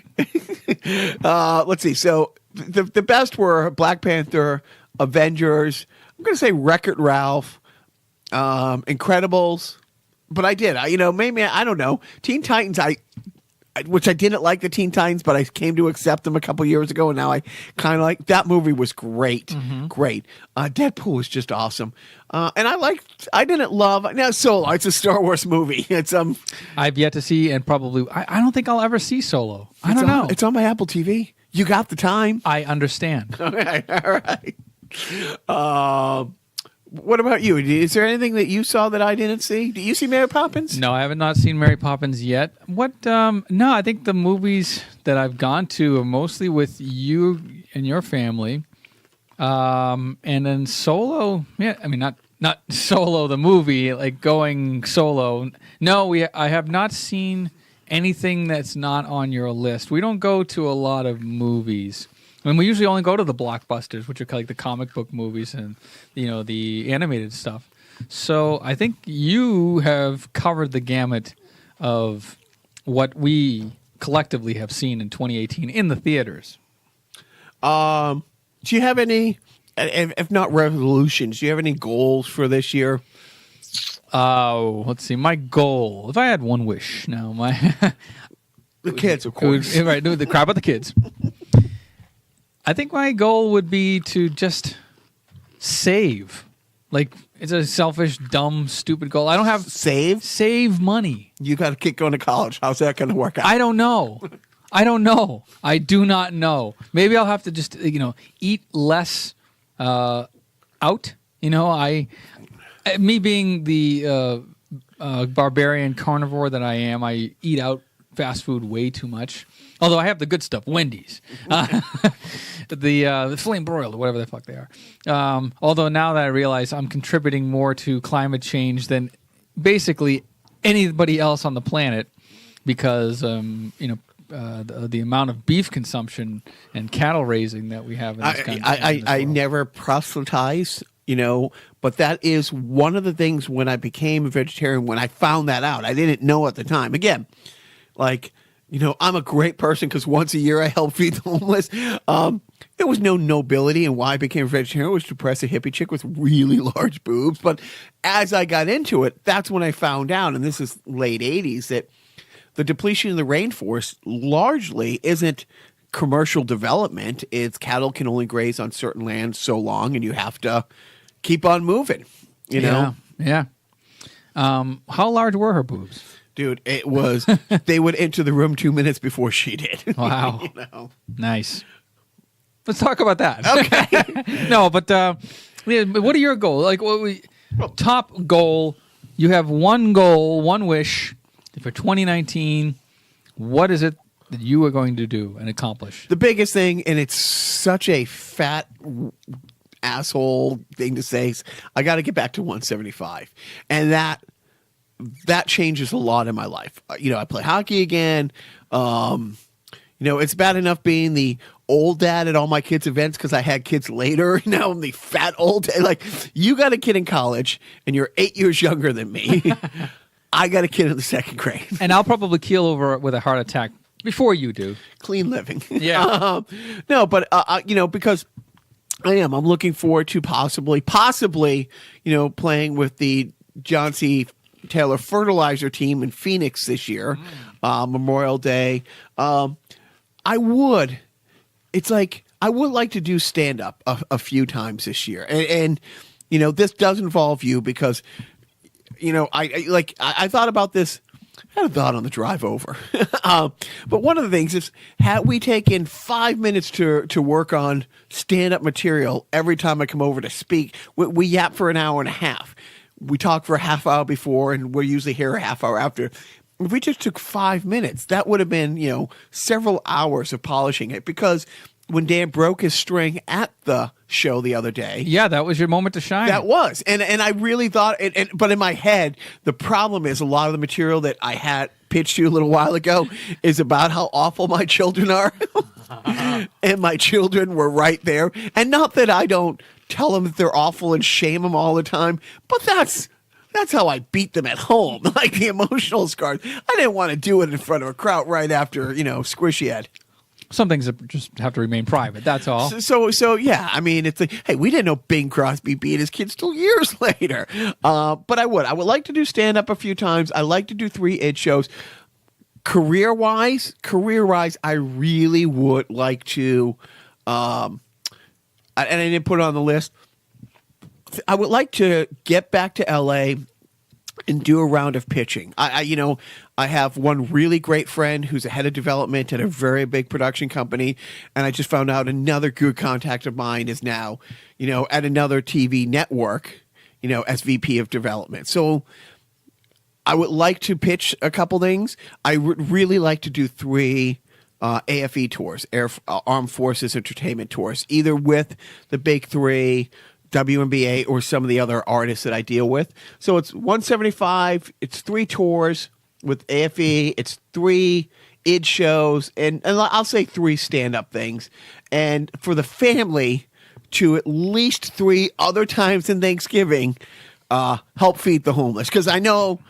Let's see. So the best were Black Panther, Avengers. I'm going to say Wreck-It Ralph, Incredibles, but I did. Maybe I don't know. Teen Titans. Which I didn't like the Teen Titans, but I came to accept them a couple years ago, and now I kind of like that movie. Was great, great. Deadpool was just awesome, and I didn't love now Solo. It's a Star Wars movie. It's I've yet to see, and probably I don't think I'll ever see Solo. I don't know. It's on my Apple TV. You got the time. I understand. Okay, all right. What about you? Is there anything that you saw that I didn't see? Do you see Mary Poppins? No, I have not seen Mary Poppins yet. What? No, I think the movies that I've gone to are mostly with you and your family, and then Solo. Yeah, I mean not Solo the movie, like going solo. No, I have not seen anything that's not on your list. We don't go to a lot of movies. I mean, we usually only go to the blockbusters, which are like the comic book movies and, the animated stuff. So I think you have covered the gamut of what we collectively have seen in 2018 in the theaters. Do you have any, if not resolutions, do you have any goals for this year? Let's see. My goal, if I had one wish now, the kids, of course. Right, the crap about the kids. I think my goal would be to just save. Like, it's a selfish, dumb, stupid goal. I don't have... Save money. You got to keep going to college. How's that going to work out? I don't know. I do not know. Maybe I'll have to just, eat less out. Me being the barbarian carnivore that I am, I eat out fast food way too much. Although I have the good stuff, Wendy's, the flame broiled or whatever the fuck they are. Although now that I realize I'm contributing more to climate change than basically anybody else on the planet, because the amount of beef consumption and cattle raising that we have in this country. I never proselytize, but that is one of the things when I became a vegetarian. When I found that out, I didn't know at the time. Again, I'm a great person because once a year I help feed the homeless. There was no nobility in why I became a vegetarian. It was to impress a hippie chick with really large boobs. But as I got into it, that's when I found out, and this is late 80s, that the depletion of the rainforest largely isn't commercial development. It's cattle can only graze on certain lands so long, and you have to keep on moving, you know? Yeah. How large were her boobs? Dude, it was, they would enter the room 2 minutes before she did. Wow. Nice. Let's talk about that. Okay. No, but what are your goals? Like, top goal, you have one goal, one wish for 2019. What is it that you are going to do and accomplish? The biggest thing, and it's such a fat asshole thing to say, is I got to get back to 175. And that changes a lot in my life. I play hockey again. It's bad enough being the old dad at all my kids' events because I had kids later. Now I'm the fat old dad. Like, you got a kid in college and you're 8 years younger than me. I got a kid in the second grade. And I'll probably keel over with a heart attack before you do. Clean living. Yeah. No, but, because I'm looking forward to possibly, playing with the John C. Taylor Fertilizer team in Phoenix this year, Memorial Day. I would like to do stand up a few times this year, and this does involve you because I thought about this. I had a thought on the drive over, but one of the things is, had we taken 5 minutes to work on stand up material every time I come over to speak, we yap for an hour and a half. We talk for a half hour before, and we're usually here a half hour after. If we just took 5 minutes, that would have been, several hours of polishing it. Because when Dan broke his string at the show the other day, yeah, that was your moment to shine. That was, and I really thought, but in my head, the problem is a lot of the material that I had pitched to you a little while ago is about how awful my children are, and my children were right there. And not that I don't tell them that they're awful and shame them all the time, but that's how I beat them at home, like the emotional scars. I didn't want to do it in front of a crowd right after, Squishy Ed. Some things just have to remain private. That's all. So yeah, I mean, it's like, hey, we didn't know Bing Crosby beat his kids till years later. But I would like to do stand up a few times. I like to do 3 id shows. Career wise, I really would like to, and I didn't put it on the list. I would like to get back to LA and do a round of pitching. I have one really great friend who's a head of development at a very big production company, and I just found out another good contact of mine is now, at another TV network, as VP of development. So I would like to pitch a couple things. I would really like to do 3 AFE tours, Armed Forces Entertainment tours, either with the big 3, WNBA, or some of the other artists that I deal with. So it's $175. It's 3 tours with AFE. It's 3 id shows, and I'll say 3 stand-up things. And for the family to at least 3 other times in Thanksgiving help feed the homeless. Because I know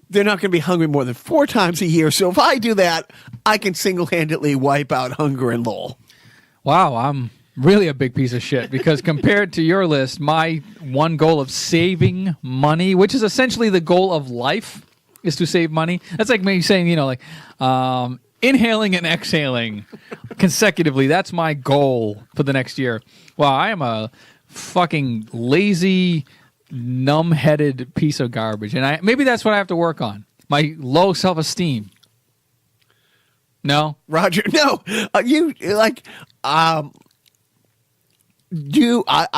they're not going to be hungry more than 4 times a year. So if I do that, I can single-handedly wipe out hunger in Lowell. Wow, I'm really a big piece of shit, because compared to your list, my one goal of saving money, which is essentially the goal of life, is to save money. That's like me saying, inhaling and exhaling consecutively. That's my goal for the next year. Wow, I am a fucking lazy, numb-headed piece of garbage. And maybe that's what I have to work on. My low self-esteem. No? Roger, no.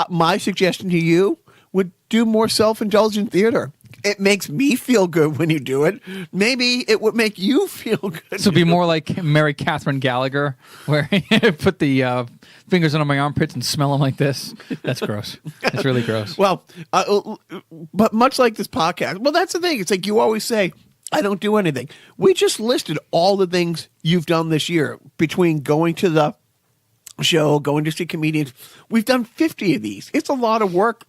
My suggestion to you would do more self-indulgent theater. It makes me feel good when you do it. Maybe it would make you feel good. So be more like Mary Catherine Gallagher, where you put the fingers under my armpits and smell them like this. That's gross. That's really gross. Well, but much like this podcast, well, that's the thing. It's like you always say, I don't do anything. We just listed all the things you've done this year between going to the show, going to see comedians. We've done 50 of these. It's a lot of work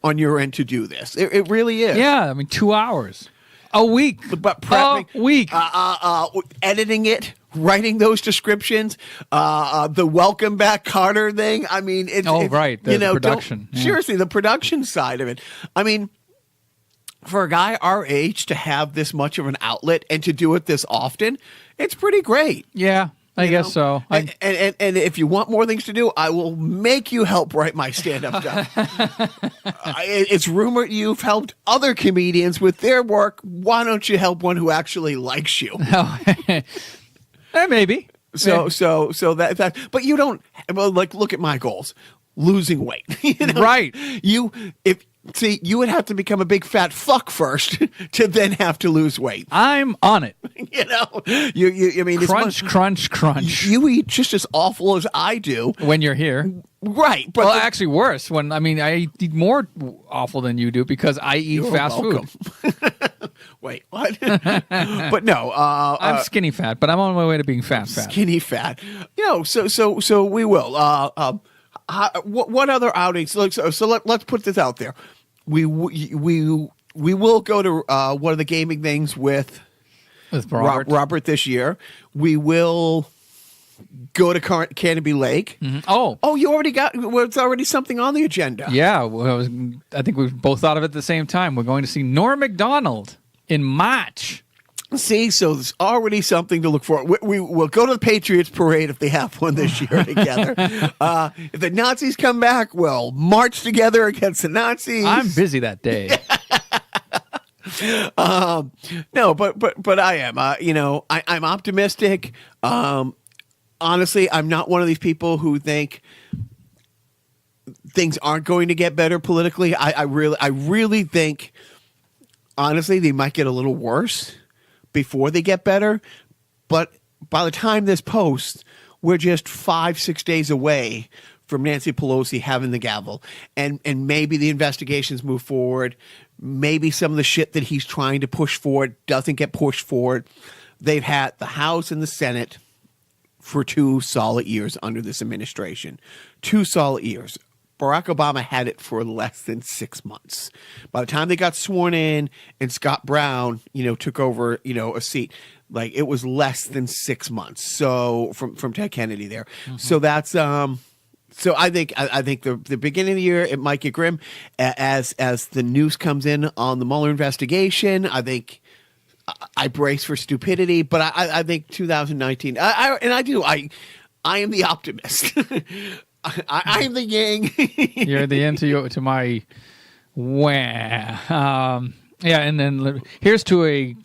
on your end to do this. It really is. Yeah, I mean, 2 hours a week. But prepping, a week, editing it, writing those descriptions, the welcome back Carter thing. I mean, right, the production. Yeah. Seriously, the production side of it. I mean, for a guy our age to have this much of an outlet and to do it this often, it's pretty great. Yeah. I guess so. And if you want more things to do, I will make you help write my stand-up stuff. It's rumored you've helped other comedians with their work. Why don't you help one who actually likes you? Maybe. So that. But you don't. Well, look at my goals. Losing weight. Right. See, you would have to become a big fat fuck first to then have to lose weight. I'm on it. I mean, crunch. You eat just as awful as I do when you're here, right? But well, actually, worse. I eat more awful than you do because I eat fast food. Wait, what? But no, I'm skinny fat, but I'm on my way to being fat. Skinny fat. So we will. What other outings? So let's put this out there. We will go to one of the gaming things with Robert this year. We will go to Canopy Lake. Mm-hmm. Oh, you already got. Well, it's already something on the agenda. Yeah, I think we both thought of it at the same time. We're going to see Norm Macdonald in March. See, so there's already something to look for. We will go to the Patriots parade if they have one this year together. If the Nazis come back, we'll march together against the Nazis. I'm busy that day. No, but I am. I'm optimistic. Honestly, I'm not one of these people who think things aren't going to get better politically. I really think, honestly, they might get a little worse before they get better. But by the time this posts, we're just 5-6 days away from Nancy Pelosi having the gavel. And maybe the investigations move forward. Maybe some of the shit that he's trying to push forward doesn't get pushed forward. They've had the House and the Senate for 2 solid years under this administration. 2 solid years. Barack Obama had it for less than 6 months. By the time they got sworn in and Scott Brown, took over, a seat, Like it was less than 6 months. So from Ted Kennedy there. So that's so I think the beginning of the year it might get grim as the news comes in on the Mueller investigation. I think I brace for stupidity, but I think 2019. I am the optimist. I am the yang. You're the end to my wah. Yeah, and then here's to a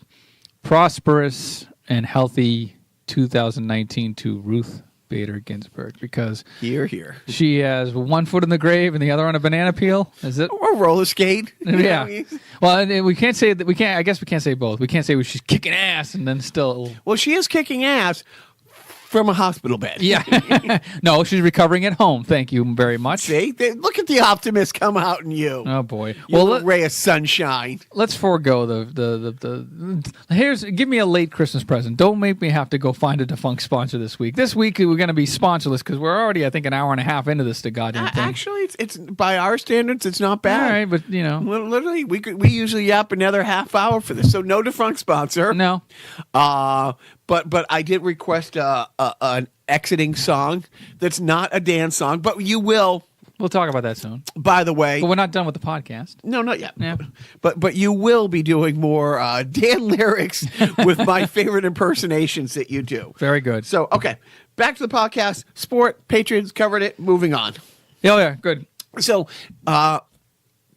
prosperous and healthy 2019 to Ruth Bader Ginsburg, because here she has one foot in the grave and the other on a banana peel. Is it? Or roller skate? Yeah. Well, and we can't say that. We can't. I guess we can't say both. We can't say she's kicking ass and then still. Well, she is kicking ass from a hospital bed. Yeah. No, she's recovering at home. Thank you very much. See, look at the optimist come out in you. Oh boy. Well, ray of sunshine. Let's forego the. Here's give me a late Christmas present. Don't make me have to go find a defunct sponsor this week. This week we're going to be sponsorless because we're already, I think, an hour and a half into this goddamn thing. Actually, it's by our standards, it's not bad. All right, but you know, literally, we usually yap another half hour for this, so no defunct sponsor. No. But I did request an exiting song that's not a dance song, but you will. We'll talk about that soon. By the way, but we're not done with the podcast. No, not yet. Yeah. But you will be doing more Dan lyrics with my favorite impersonations that you do. Very good. So, okay, back to the podcast. Sport, Patriots, covered it. Moving on. Oh, yeah, good. So,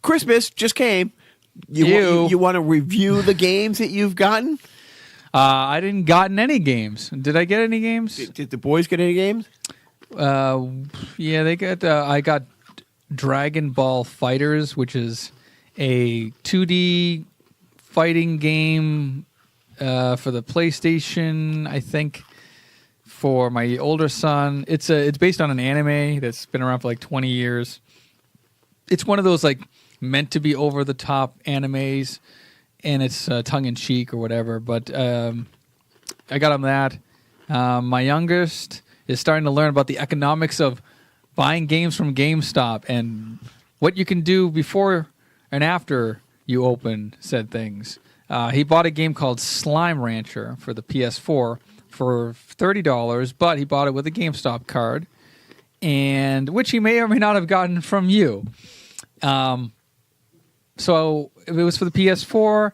Christmas just came. You want to review the games that you've gotten? I didn't gotten any games. Did I get any games? Did the boys get any games? Yeah, they got. I got Dragon Ball Fighters, which is a 2D fighting game for the PlayStation. I think for my older son, it's based on an anime that's been around for like 20 years. It's one of those like meant to be over the top animes. And it's tongue in cheek or whatever, but I got him that. My youngest is starting to learn about the economics of buying games from GameStop and what you can do before and after you open said things. He bought a game called Slime Rancher for the PS4 for $30, but he bought it with a GameStop card, and which he may or may not have gotten from you. So if it was for the PS4,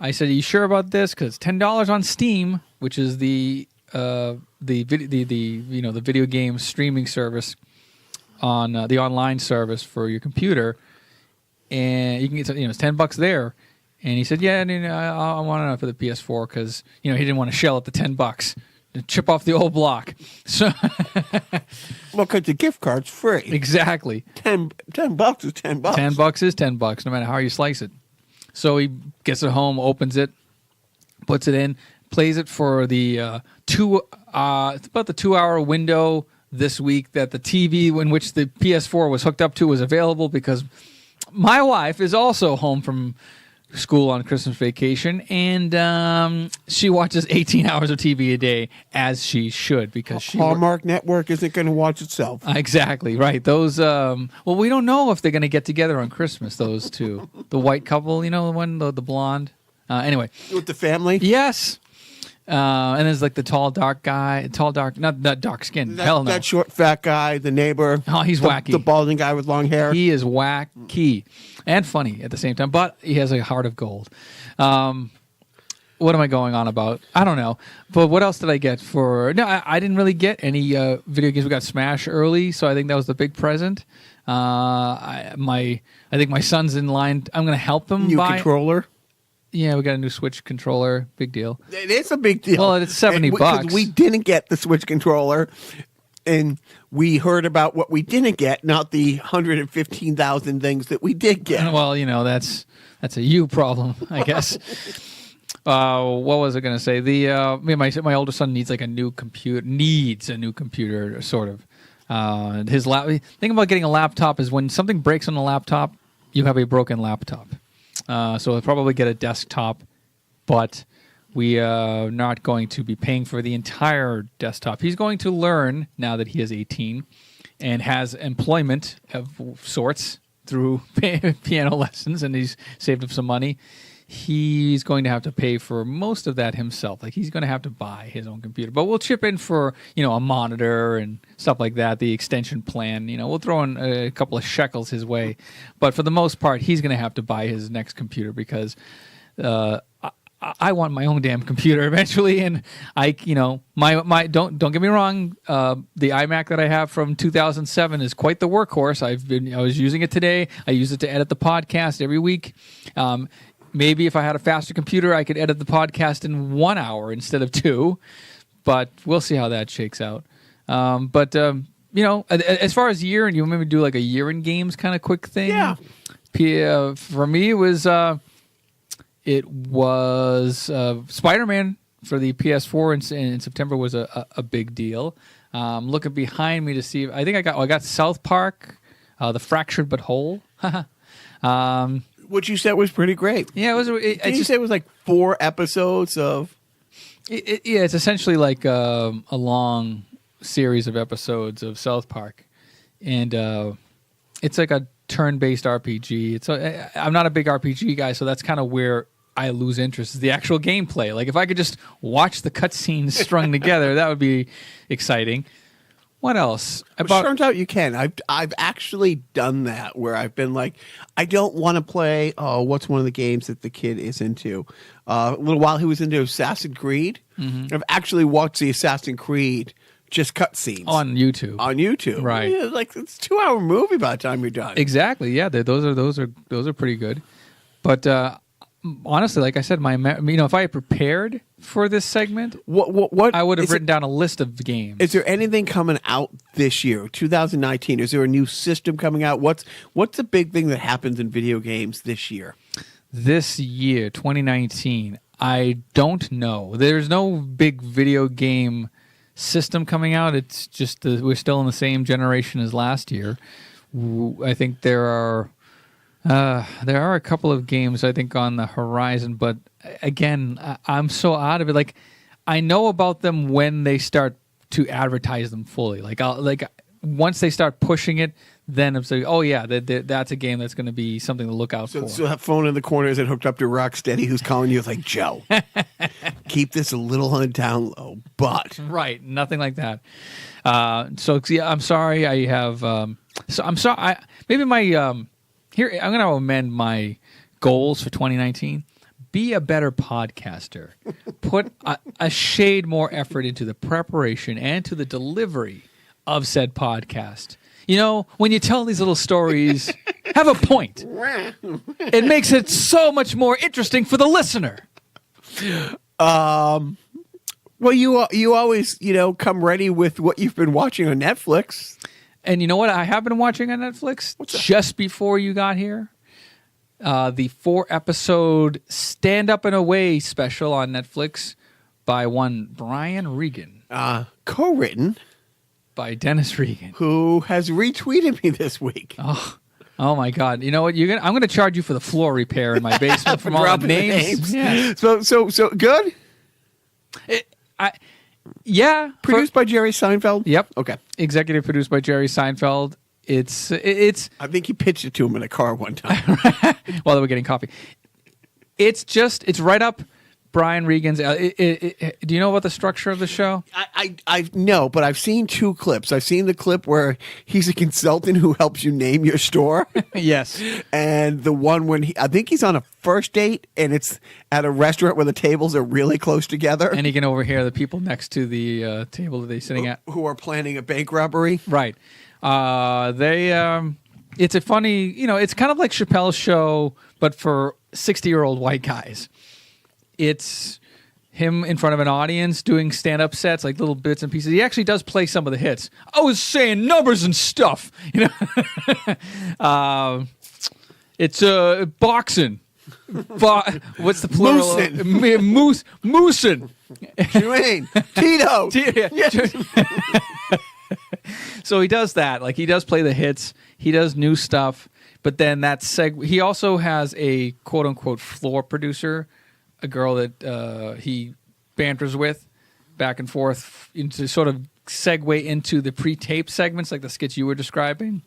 I said, "Are you sure about this? Because it's $10 on Steam, which is the video game streaming service on the online service for your computer, and you can get it's $10 there." And he said, "Yeah, I want it for the PS4 because he didn't want to shell out the $10 to chip off the old block." So, well, because the gift card's free. Exactly. $10 is $10. $10 is $10, no matter how you slice it. So he gets it home, opens it, puts it in, plays it for the it's about the 2-hour window this week that the TV in which the PS4 was hooked up to was available, because my wife is also home from school on Christmas vacation, and she watches 18 hours of TV a day, as she should, because Hallmark Network isn't going to watch itself. Exactly right. Those well, we don't know if they're going to get together on Christmas. Those two, the white couple, the one, the blonde. Anyway, with the family. Yes. And there's like the tall, dark guy. Not dark skin. Hell no. That short, fat guy, the neighbor. Oh, he's wacky. The balding guy with long hair. He is wacky and funny at the same time, but he has a heart of gold. What am I going on about? I don't know. But what else did I get for... No, I didn't really get any video games. We got Smash early, so I think that was the big present. I think my son's in line. I'm going to help him buy... New controller? Yeah, we got a new Switch controller. Big deal. It is a big deal. Well, it's $70. Because we didn't get the Switch controller, and we heard about what we didn't get, not the 115,000 things that we did get. Well, that's a you problem, I guess. What was I going to say? My older son needs like a new computer. Sort of. Thing about getting a laptop is when something breaks on the laptop, you have a broken laptop. So we'll probably get a desktop, but we are not going to be paying for the entire desktop. He's going to learn, now that he is 18 and has employment of sorts through piano lessons, and he's saved up some money. he's going to have to pay for most of that himself. Like he's going to have to buy his own computer, but we'll chip in for, a monitor and stuff like that, the extension plan. We'll throw in a couple of shekels his way, but for the most part, he's going to have to buy his next computer because I want my own damn computer eventually, and my don't get me wrong, the iMac that I have from 2007 is quite the workhorse. I was using it today. I use it to edit the podcast every week. Maybe if I had a faster computer, I could edit the podcast in 1 hour instead of 2, but we'll see how that shakes out. As far as year, and you maybe do like a year in games kind of quick thing. Yeah. For me, it was Spider-Man for the PS4 in September was a big deal. Looking behind me to see, I think I got South Park, The Fractured But Whole. Which you said was pretty great. Yeah, it was. Did you say it was like 4 episodes of? Yeah, it's essentially like a long series of episodes of South Park, and it's like a turn-based RPG. I'm not a big RPG guy, so that's kind of where I lose interest. Is the actual gameplay. Like if I could just watch the cutscenes strung together, that would be exciting. What else? Turns out you can. I've actually done that where I've been like, I don't want to play. Oh, what's one of the games that the kid is into? A little while he was into Assassin's Creed. Mm-hmm. I've actually watched the Assassin's Creed just cutscenes on YouTube. Right? Yeah, like it's a 2-hour movie by the time you're done. Exactly. Yeah, those are pretty good. But honestly, like I said, if I had prepared for this segment, what I would have written down a list of games. Is there anything coming out this year, 2019? Is there a new system coming out? What's the big thing that happens in video games this year? This year, 2019, I don't know. There's no big video game system coming out. It's just we're still in the same generation as last year. I think there are a couple of games I think on the horizon, but again, I'm so out of it. Like I know about them when they start to advertise them fully. Like once they start pushing it, then it's like, oh yeah, that's a game that's going to be something to look out for. So that phone in the corner isn't hooked up to Rocksteady, who's calling you like, Joe, keep this a little on down low, but right, nothing like that. So yeah, I'm sorry. I have. So I'm sorry. Maybe my here. I'm going to amend my goals for 2019. Be a better podcaster. Put a shade more effort into the preparation and to the delivery of said podcast. When you tell these little stories, have a point. It makes it so much more interesting for the listener. Well, you always, come ready with what you've been watching on Netflix. And you know what I have been watching on Netflix? Just before you got here? The 4-episode Stand Up and Away special on Netflix by one Brian Regan. Co-written by Dennis Regan, who has retweeted me this week. Oh my God! You know what? I'm going to charge you for the floor repair in my basement from all the names. Yeah. So good. Yeah. Produced by Jerry Seinfeld. Yep. Okay. Executive produced by Jerry Seinfeld. It's. I think he pitched it to him in a car one time while they were getting coffee. It's right up Brian Regan's. Do you know about the structure of the show? I know, but I've seen 2 clips. I've seen the clip where he's a consultant who helps you name your store. Yes. And the one when I think he's on a first date and it's at a restaurant where the tables are really close together. And he can overhear the people next to the table that they're sitting at. Who are planning a bank robbery. Right. It's a funny, it's kind of like Chappelle's Show, but for 60-year-old white guys. It's him in front of an audience doing stand-up sets, like little bits and pieces. He actually does play some of the hits. I was saying numbers and stuff. It's boxing. What's the plural? Moosin. Jermaine. Tito. So he does that. Like he does play the hits. He does new stuff. But then he also has a quote-unquote floor producer, a girl that he banters with back and forth to sort of segue into the pre-tape segments like the skits you were describing.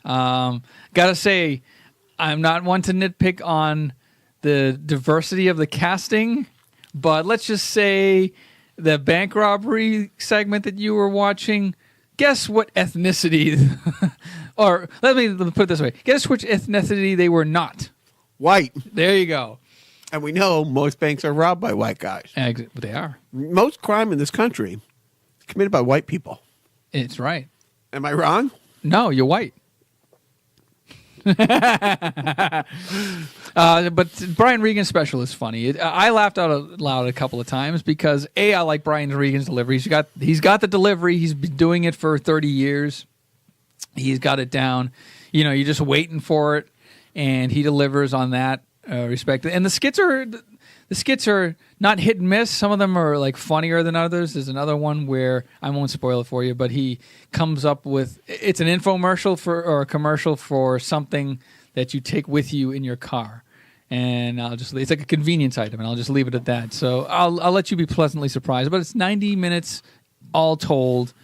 Gotta say, I'm not one to nitpick on the diversity of the casting, but let's just say the bank robbery segment that you were watching, guess what ethnicity, or let me put it this way, guess which ethnicity they were not. White. There you go. And we know most banks are robbed by white guys. They are. Most crime in this country is committed by white people. It's right. Am I wrong? No, you're white. But Brian Regan's special is funny. I laughed out loud a couple of times because I like Brian Regan's delivery. He's got the delivery. He's been doing it for 30 years. He's got it down. You're just waiting for it, and he delivers on that respect. And the skits are not hit and miss. Some of them are like funnier than others. There's another one where I won't spoil it for you, but he comes up with it's an infomercial or a commercial for something that you take with you in your car. And it's like a convenience item, and I'll just leave it at that. So I'll let you be pleasantly surprised. But it's 90 minutes all told.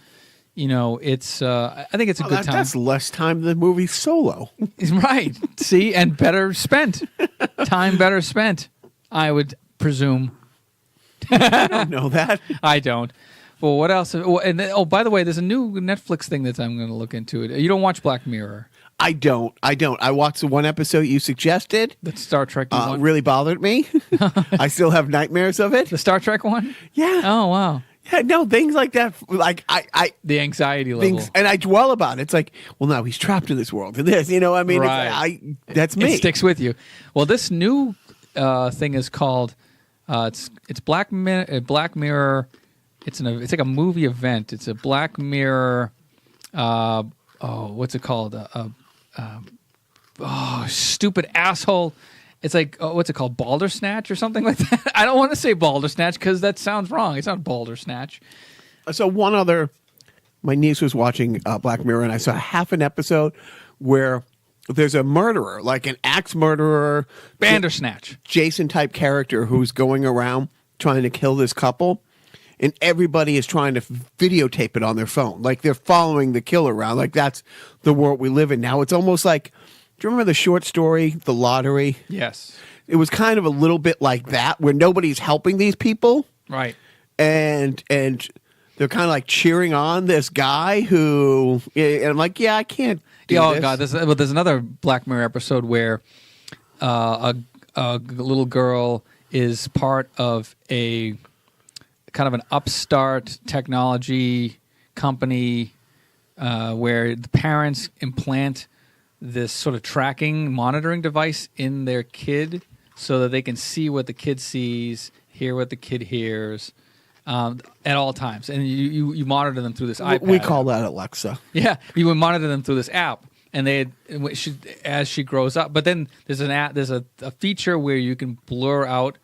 It's I think it's a good time. That's less time than the movie Solo. Right. See, and better spent. Time better spent, I would presume. I don't know that. I don't. Well, what else? By the way, there's a new Netflix thing that I'm going to look into. You don't watch Black Mirror? I don't. I watched the one episode you suggested. The Star Trek one? Really bothered me. I still have nightmares of it. The Star Trek one? Yeah. Oh, wow. Yeah, no, things like that. Like the anxiety level. And I dwell about it. It's like, well, now he's trapped in this world. And this, I mean, right. That's me. It sticks with you. Well, this new thing is called it's Black Mirror. It's like a movie event. It's a Black Mirror. What's it called? Stupid asshole. It's like, what's it called? Baldersnatch or something like that? I don't want to say Baldersnatch because that sounds wrong. It's not Baldersnatch. So my niece was watching Black Mirror, and I saw half an episode where there's a murderer, like an axe murderer. Bandersnatch. Jason-type character who's going around trying to kill this couple, and everybody is trying to videotape it on their phone. Like they're following the killer around. Like that's the world we live in now. It's almost like, do you remember the short story, The Lottery? Yes. It was kind of a little bit like that, where nobody's helping these people. Right. And they're kind of like cheering on this guy who, and I'm like, yeah, I can't do this. God, there's another Black Mirror episode where a little girl is part of a kind of an upstart technology company where the parents implant this sort of tracking monitoring device in their kid so that they can see what the kid sees, hear what the kid hears at all times. And you monitor them through this iPad. We call that Alexa. Yeah, you would monitor them through this app. And as she grows up. But then there's a feature where you can blur out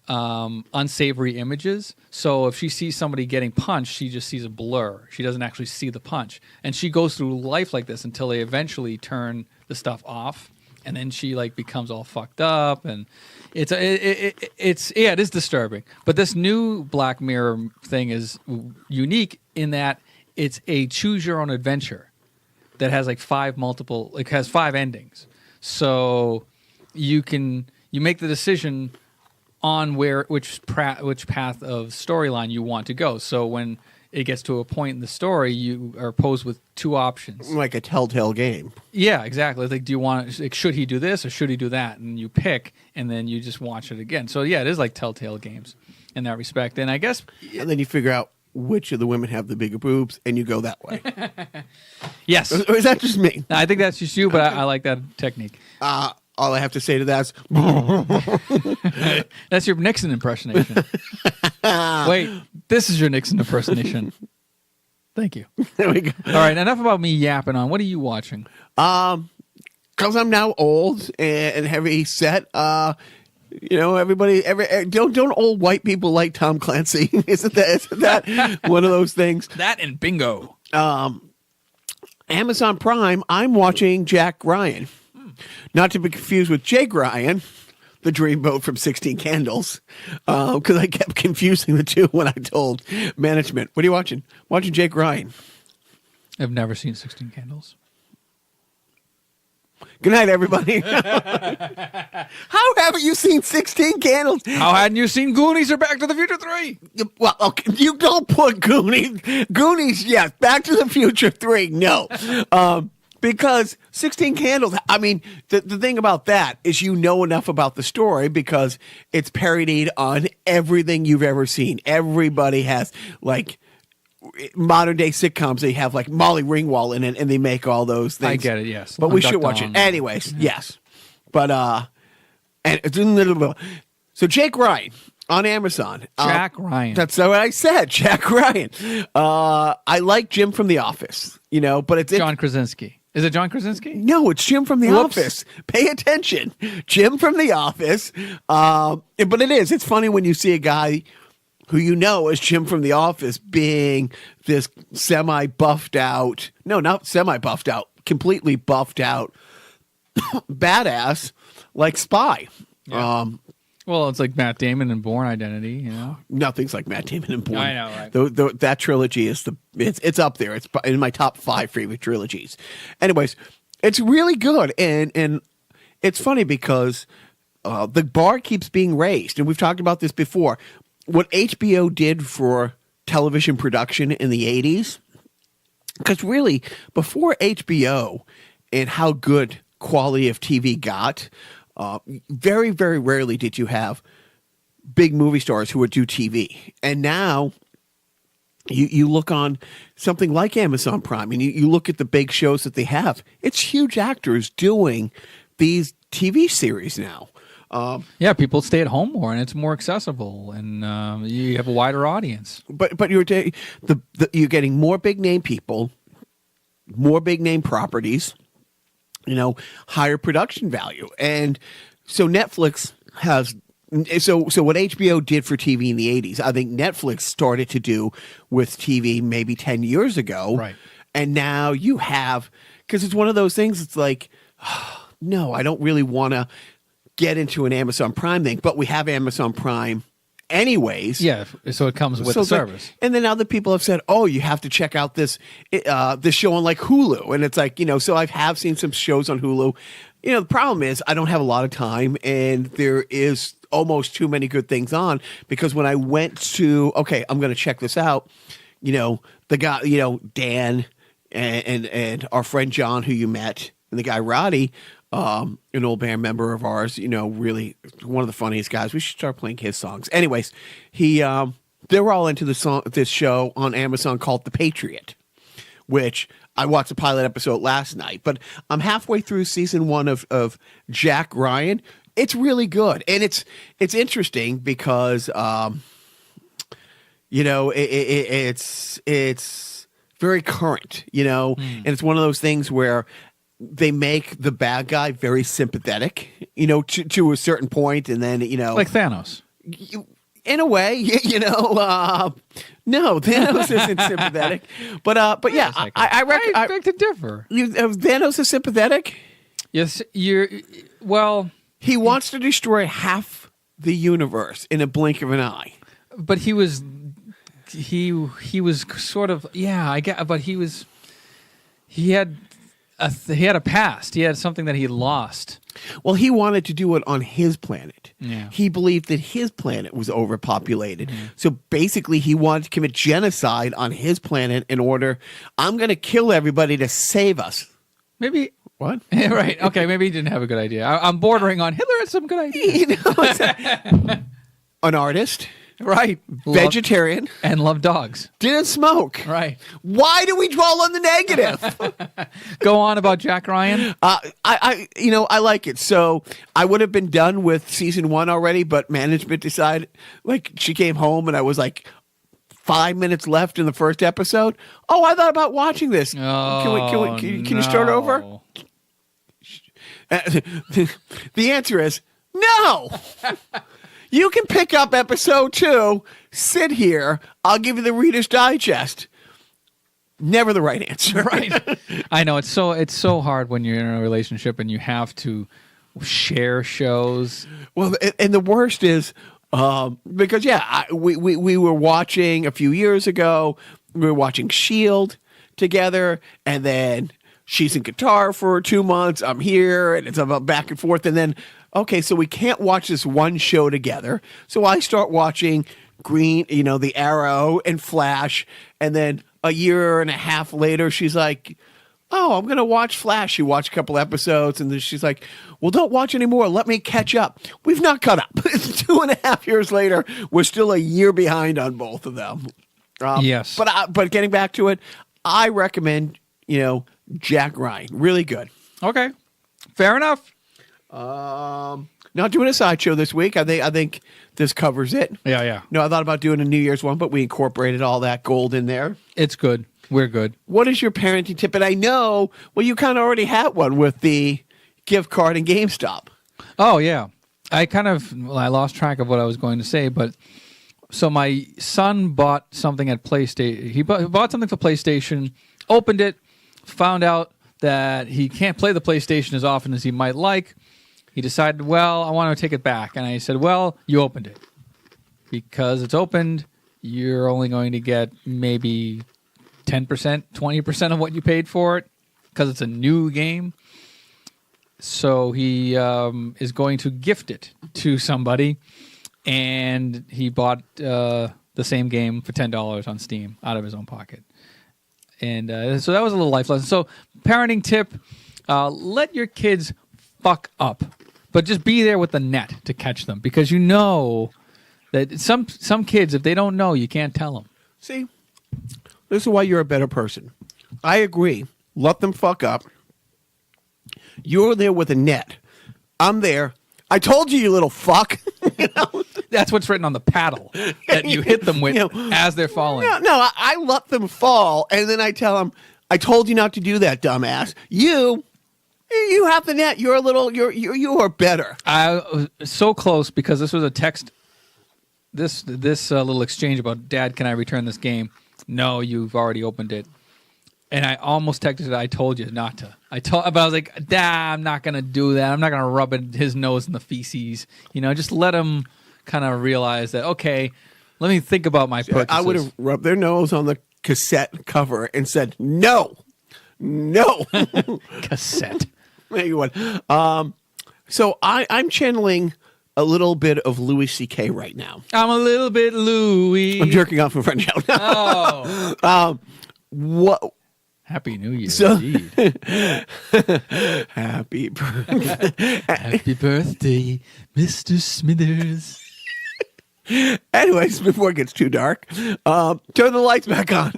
unsavory images. So if she sees somebody getting punched, she just sees a blur. She doesn't actually see the punch. And she goes through life like this until they eventually turn the stuff off. And then she becomes all fucked up. And it is disturbing. But this new Black Mirror thing is unique in that it's a choose your own adventure that has has 5 endings. So you make the decision on which path of storyline you want to go. So when it gets to a point in the story, you are posed with 2 options. Like a telltale game. Yeah, exactly. Like, do you want should he do this or should he do that? And you pick, and then you just watch it again. So yeah, it is like telltale games in that respect. And I guess, and then you figure out which of the women have the bigger boobs, and you go that way. Yes. Or is that just me? I think that's just you, but I like that technique. All I have to say to that is... That's your Nixon impersonation. Wait, this is your Nixon impersonation. Thank you. There we go. All right, enough about me yapping on. What are you watching? Because I'm now old and heavy set, everybody, don't old white people like Tom Clancy? Isn't that one of those things? That and bingo. Amazon Prime, I'm watching Jack Ryan. Not to be confused with Jake Ryan, the dreamboat from 16 Candles, because I kept confusing the two when I told management. What are you watching? Watching Jake Ryan. I've never seen 16 Candles. Good night, everybody. How haven't you seen 16 Candles? How hadn't you seen Goonies or Back to the Future 3? Well, okay, you don't put Goonies. Goonies, yes. Back to the Future 3, no. Because 16 Candles, I mean, the thing about that is you know enough about the story because it's parodied on everything you've ever seen. Everybody has, like, modern day sitcoms, they have, like, Molly Ringwald in it, and they make all those things. I get it, yes. But we should watch it. Anyways, yes. But, so Jake Ryan on Amazon. Jack Ryan. That's what I said, Jack Ryan. I like Jim from The Office, you know, but it's John Krasinski. Is it John Krasinski? No, it's Jim from The Whoops. Office. Pay attention. Jim from The Office. But it is. It's funny when you see a guy who you know as Jim from The Office being this semi-buffed out, no, not semi-buffed out, completely buffed out badass like Spy. Yeah. Well, it's like Matt Damon in Bourne Identity, you know. Nothing's like Matt Damon and Bourne. I know, right? That trilogy is it's up there. It's in my top 5 favorite trilogies. Anyways, it's really good, and it's funny because the bar keeps being raised, and we've talked about this before. What HBO did for television production in the 80s, because really before HBO and how good quality of TV got. Very, very rarely did you have big movie stars who would do TV. And now you look on something like Amazon Prime and you look at the big shows that they have. It's huge actors doing these TV series now. Yeah, people stay at home more and it's more accessible and you have a wider audience. But you're getting more big name people, more big name properties, you know, higher production value. And so Netflix has, so what HBO did for TV in the 80s, I think Netflix started to do with TV maybe 10 years ago. Right. And now you have, because it's one of those things, it's like, oh, no, I don't really want to get into an Amazon Prime thing, but we have Amazon Prime anyways. Yeah, so it comes with the service. And then other people have said, oh, you have to check out this show on like Hulu. And it's like, you know, so I have seen some shows on Hulu. You know, the problem is I don't have a lot of time and there is almost too many good things on because when I went to, okay, I'm going to check this out, you know, the guy, you know, Dan and our friend John, who you met, and the guy Roddy, an old band member of ours, you know, really one of the funniest guys. We should start playing his songs. Anyways, they were all into this show on Amazon called The Patriot, which I watched the pilot episode last night, but I'm halfway through season 1 of Jack Ryan. It's really good. And it's interesting because, you know, it's very current, you know, and it's one of those things where they make the bad guy very sympathetic, you know, to a certain point, and then, you know, like Thanos. In a way, you know, no, Thanos isn't sympathetic, but yeah, I reckon I beg to differ. Thanos is sympathetic. Yes, he wants to destroy half the universe in a blink of an eye. But he was sort of, yeah, I get, but he had a past. He had something that he lost. Well, he wanted to do it on his planet. Yeah. He believed that his planet was overpopulated. So basically, he wanted to commit genocide on his planet in order, I'm going to kill everybody to save us. Maybe. What? Right. Okay, maybe he didn't have a good idea. I'm bordering on Hitler had some good ideas. You know, an artist. Right. Vegetarian. And love dogs. Didn't smoke. Right. Why do we dwell on the negative? Go on about Jack Ryan. I like it. So I would have been done with season 1 already, but management decided, like, she came home and I was like 5 minutes left in the first episode. Oh, I thought about watching this. Oh, can you start over? The answer is no. You can pick up episode 2, sit here, I'll give you the Reader's Digest. Never the right answer. Right. I know, it's so hard when you're in a relationship and you have to share shows. Well, and the worst is, because, yeah, we were watching a few years ago, we were watching S.H.I.E.L.D. together, and then she's in Qatar for 2 months. I'm here, and it's about back and forth. And then, okay, so we can't watch this one show together. So I start watching The Arrow and Flash. And then a year and a half later, she's like, oh, I'm going to watch Flash. She watched a couple episodes, and then she's like, well, don't watch anymore. Let me catch up. We've not caught up. 2.5 years later, we're still a year behind on both of them. Yes. But getting back to it, I recommend, Jack Ryan. Really good. Okay. Fair enough. Not doing a sideshow this week. I think this covers it. Yeah. No, I thought about doing a New Year's one, but we incorporated all that gold in there. It's good. We're good. What is your parenting tip? And I know, well, you kind of already had one with the gift card and GameStop. Oh, yeah. I lost track of what I was going to say, but so my son bought something at PlayStation. He bought something for PlayStation, opened it, found out that he can't play the PlayStation as often as he might like. He decided, well, I want to take it back. And I said, well, you opened it. Because it's opened, you're only going to get maybe 10%, 20% of what you paid for it because it's a new game. So he is going to gift it to somebody, and he bought the same game for $10 on Steam out of his own pocket. And so that was a little life lesson. So parenting tip, let your kids fuck up, but just be there with the net to catch them, because that some kids, if they don't know, you can't tell them. See, this is why you're a better person. I agree. Let them fuck up. You're there with a net. I'm there. I told you, you little fuck. That's what's written on the paddle that you hit them with as they're falling. No, I let them fall, and then I tell them, I told you not to do that, dumbass. You have the net. You're a little. You are better. I was so close, because this was a text. This little exchange about, Dad, can I return this game? No, you've already opened it. And I almost texted, I told you not to. But I was like, I'm not going to do that. I'm not going to rub his nose in the feces. Just let him kind of realize that, okay, let me think about my purchases. I would have rubbed their nose on the cassette cover and said, no. Cassette. There you would. So I'm channeling a little bit of Louis C.K. right now. I'm a little bit Louis. I'm jerking off in front of you. Oh. What? Happy New Year, So, indeed. Happy birthday. Happy birthday, Mr. Smithers. Anyways, before it gets too dark, turn the lights back on.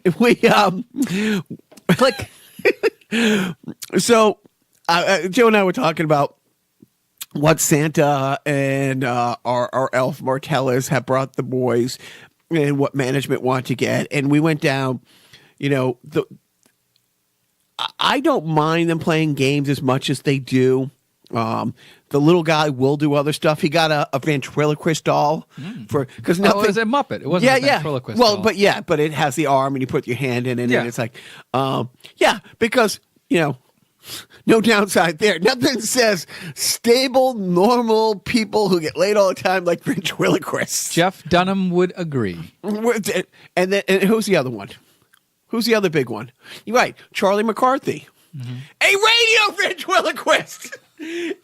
Click. So, Joe and I were talking about what Santa and our elf Martellus have brought the boys, and what management want to get. And we went down, I don't mind them playing games as much as they do. The little guy will do other stuff. He got a ventriloquist doll because nothing. Oh, it was a Muppet. It wasn't a ventriloquist doll. Well, but it has the arm, and you put your hand in it, and it's like, because no downside there. Nothing says stable, normal people who get laid all the time like ventriloquists. Jeff Dunham would agree. And who's the other one? Who's the other big one? You're right, Charlie McCarthy. Mm-hmm. A radio ventriloquist.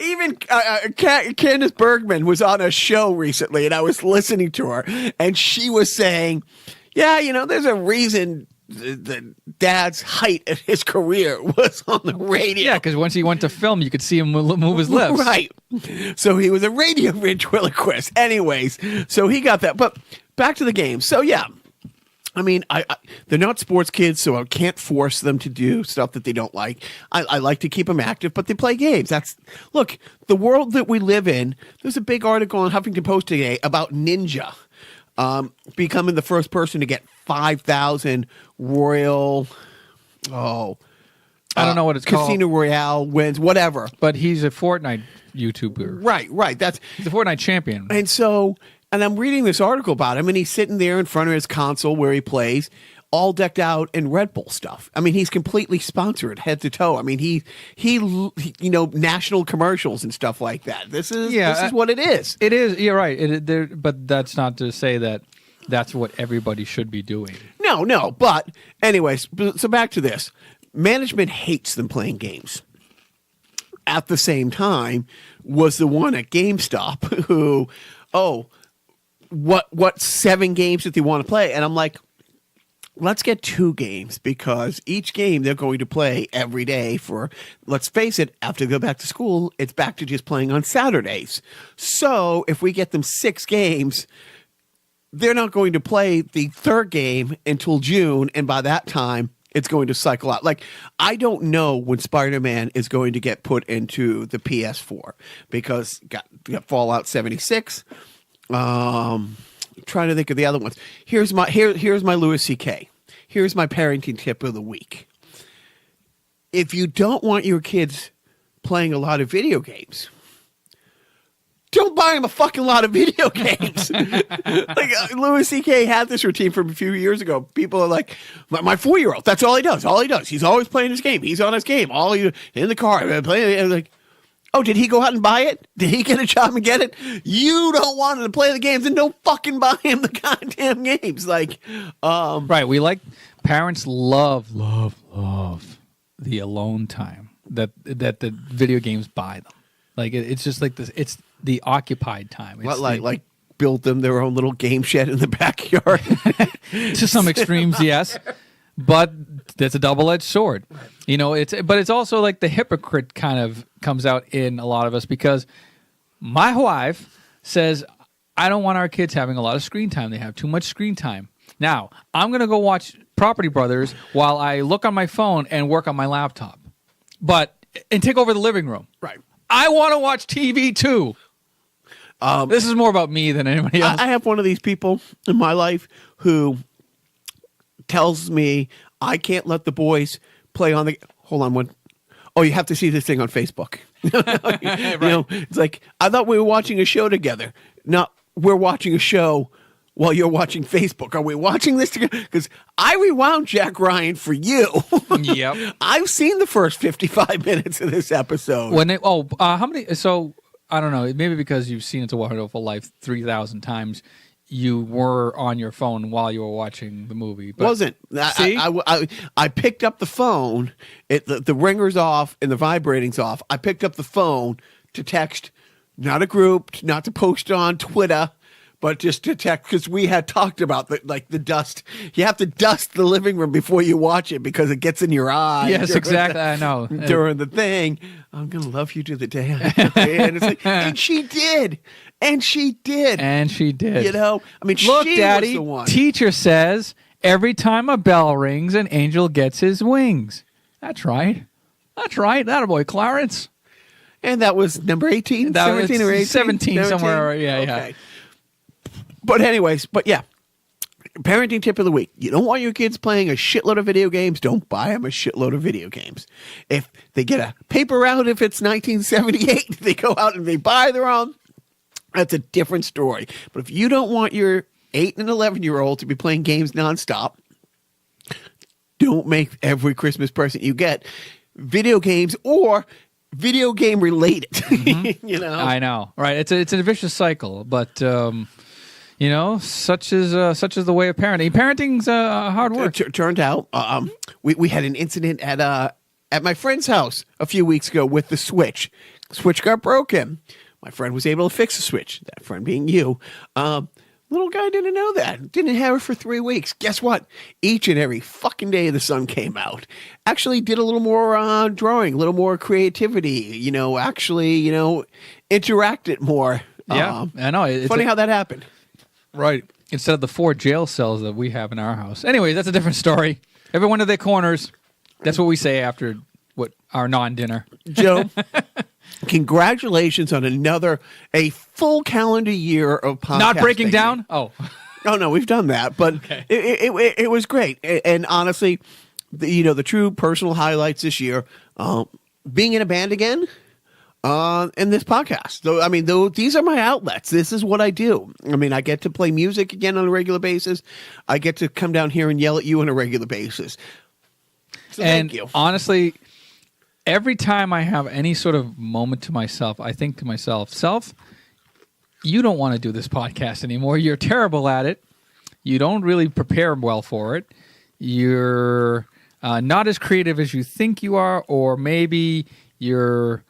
Even Candace Bergman was on a show recently, and I was listening to her, and she was saying, there's a reason the Dad's height in his career was on the radio. Yeah, because once he went to film, you could see him move his lips. Right. So he was a radio ventriloquist. Anyways, so he got that. But back to the game. So, I mean, they're not sports kids, so I can't force them to do stuff that they don't like. I like to keep them active, but they play games. Look, the world that we live in, there's a big article on Huffington Post today about Ninja becoming the first person to get 5,000 Royal, I don't know what it's called. Casino Royale wins, whatever. But he's a Fortnite YouTuber. Right. He's a Fortnite champion. And I'm reading this article about him, and he's sitting there in front of his console where he plays, all decked out in Red Bull stuff. I mean, he's completely sponsored head to toe. I mean, he national commercials and stuff like that. This is what it is. It is. You're right. But that's not to say that that's what everybody should be doing. No. But anyways, so back to this. management hates them playing games. At the same time, was the one at GameStop who, what 7 games that they want to play? And I'm like, let's get 2 games, because each game they're going to play every day for, let's face it, after they go back to school, it's back to just playing on Saturdays. So if we get them 6 games, they're not going to play the 3rd game until June, and by that time, it's going to cycle out. Like, I don't know when Spider-Man is going to get put into the PS4, because got Fallout 76. Trying to think of the other ones. Here's my Louis C.K. Here's my parenting tip of the week. If you don't want your kids playing a lot of video games, don't buy them a fucking lot of video games. Like Louis C.K. had this routine from a few years ago. People are like, my 4-year-old, that's all he does. All he does. He's always playing his game. He's on his game. In the car. Playing. Like, oh, did he go out and buy it? Did he get a job and get it? You don't want him to play the games, and don't fucking buy him the goddamn games. Like, right. We like, parents love the alone time that the video games buy them. Like, it's just like this. It's the occupied time. It's like build them their own little game shed in the backyard. To some extremes, yes. But that's a double-edged sword. You know, but it's also like the hypocrite kind of comes out in a lot of us, because my wife says, I don't want our kids having a lot of screen time. They have too much screen time. Now, I'm going to go watch Property Brothers while I look on my phone and work on my laptop. And take over the living room. Right. I want to watch TV too. This is more about me than anybody else. I have one of these people in my life who tells me I can't let the boys play on the. Hold on one. Oh, you have to see this thing on Facebook. Right. You know, it's like, I thought we were watching a show together. No, we're watching a show while you're watching Facebook. Are we watching this together? Because I rewound Jack Ryan for you. Yep. I've seen the first 55 minutes of this episode. How many? So I don't know. Maybe because you've seen It's a Wonderful Life 3,000 times, you were on your phone while you were watching the movie. But wasn't. See? I picked up the phone. The ringer's off and the vibrating's off. I picked up the phone to text, not a group, not to post on Twitter, but just to text, because we had talked about the dust. You have to dust the living room before you watch it, because it gets in your eye. Yes, exactly. I know. During the thing, I'm going to love you to the day I die. And it's like, and she did. And she did. And she did. You know? I mean, look, she Daddy, was the one. Teacher says, every time a bell rings, an angel gets his wings. That's right. That's right. That boy, Clarence. And that was number 18, 17 or 18? 17 somewhere. Yeah. But anyways, yeah. Parenting tip of the week. You don't want your kids playing a shitload of video games, don't buy them a shitload of video games. If they get a paper route, if it's 1978, they go out and they buy their own, that's a different story. But if you don't want your 8 and 11-year-old to be playing games nonstop, don't make every Christmas present you get video games or video game related. Mm-hmm. You know? I know. Right. It's a vicious cycle, but you know, such is the way of parenting. Parenting's hard work. Turned out, we had an incident at my friend's house a few weeks ago with the Switch. Switch got broken. My friend was able to fix the Switch. That friend being you. Little guy didn't know that. Didn't have it for 3 weeks. Guess what? Each and every fucking day the sun came out. Actually did a little more drawing, a little more creativity. You know, interacted more. Yeah, I know. It's funny how that happened. Right. Instead of the 4 jail cells that we have in our house. Anyways, that's a different story. Everyone to their corners. That's what we say after our non-dinner. Joe, congratulations on a full calendar year of podcasting. Not breaking down? Oh. Oh, no, we've done that. But okay. it was great. And honestly, the true personal highlights this year, being in a band again, in this podcast. So, I mean, these are my outlets. This is what I do. I mean, I get to play music again on a regular basis. I get to come down here and yell at you on a regular basis. So and thank you. Honestly, every time I have any sort of moment to myself, I think to myself, you don't want to do this podcast anymore. You're terrible at it. You don't really prepare well for it. You're not as creative as you think you are, or maybe you're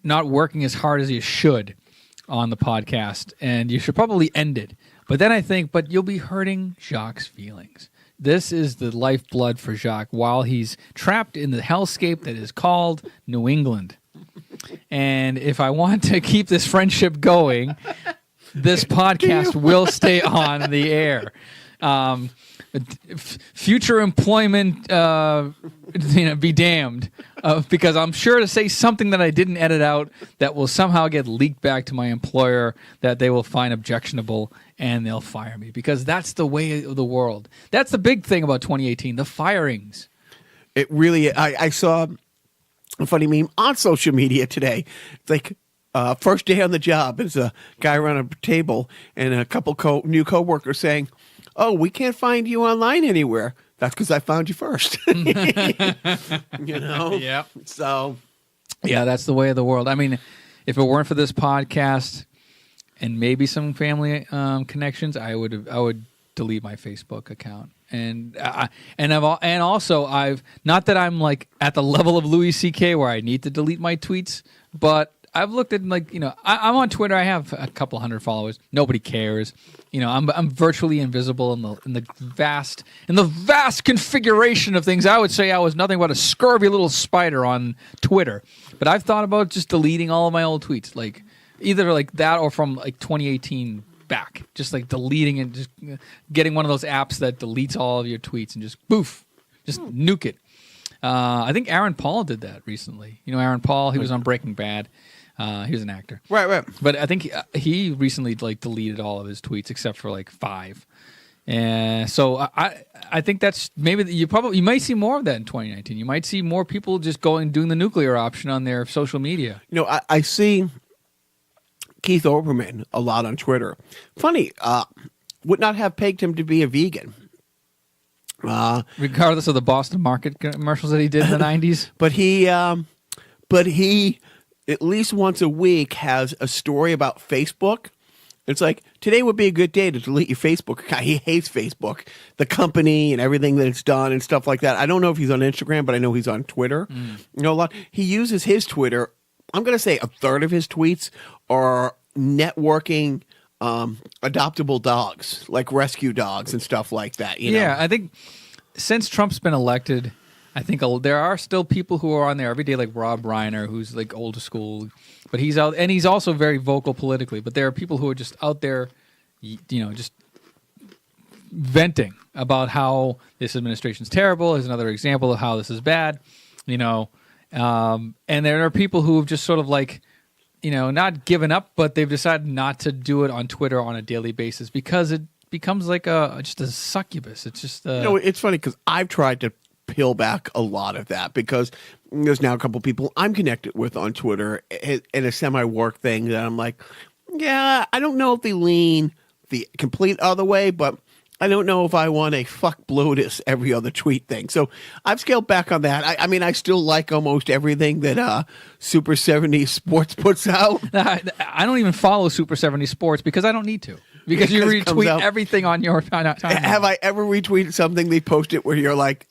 not working as hard as you should on the podcast, and you should probably end it. But then I think, but you'll be hurting Jacques' feelings. This is the lifeblood for Jacques while he's trapped in the hellscape that is called New England. And if I want to keep this friendship going, this podcast will stay on the air. Future employment, be damned, because I'm sure to say something that I didn't edit out that will somehow get leaked back to my employer that they will find objectionable and they'll fire me, because that's the way of the world. That's the big thing about 2018, the firings. It really, I saw a funny meme on social media today. It's like, first day on the job, there's a guy around a table and a couple new coworkers saying, "Oh, we can't find you online anywhere." That's because I found you first. Yeah. So, yeah, that's the way of the world. I mean, if it weren't for this podcast and maybe some family connections, I would delete my Facebook account. And also I've, not that I'm like at the level of Louis C.K. where I need to delete my tweets, but I've looked at, like, I'm on Twitter. I have a couple hundred followers. Nobody cares. I'm virtually invisible in the vast configuration of things. I would say I was nothing but a scurvy little spider on Twitter. But I've thought about just deleting all of my old tweets, like either like that or from like 2018 back, just like deleting and just getting one of those apps that deletes all of your tweets and just boof, just nuke it. I think Aaron Paul did that recently. Aaron Paul, he was on Breaking Bad. He was an actor. Right. But I think he recently deleted all of his tweets except for like 5. And so I think that's maybe you might see more of that in 2019. You might see more people just doing the nuclear option on their social media. I see Keith Olbermann a lot on Twitter. Funny, would not have pegged him to be a vegan. Regardless of the Boston Market commercials that he did in the 90s. But he at least once a week has a story about Facebook. It's like, today would be a good day to delete your Facebook account. He hates Facebook, the company and everything that it's done and stuff like that. I don't know if he's on Instagram, but I know he's on Twitter. A lot. He uses his Twitter. I'm going to say a third of his tweets are networking adoptable dogs, like rescue dogs and stuff like that. Yeah, I think since Trump's been elected, I think there are still people who are on there every day, like Rob Reiner, who's like old school, but he's out, and he's also very vocal politically. But there are people who are just out there, just venting about how this administration's terrible. Is another example of how this is bad, and there are people who have just sort of like, not given up, but they've decided not to do it on Twitter on a daily basis because it becomes like just a succubus. It's just it's funny because I've tried to peel back a lot of that because there's now a couple people I'm connected with on Twitter in a semi-work thing that I'm like, yeah, I don't know if they lean the complete other way, but I don't know if I want a fuck Blotus every other tweet thing. So I've scaled back on that. I mean, I still like almost everything that Super 70 Sports puts out. I don't even follow Super 70 Sports because I don't need to. Because you retweet everything on your timeline. Have I ever retweeted something they posted where you're like,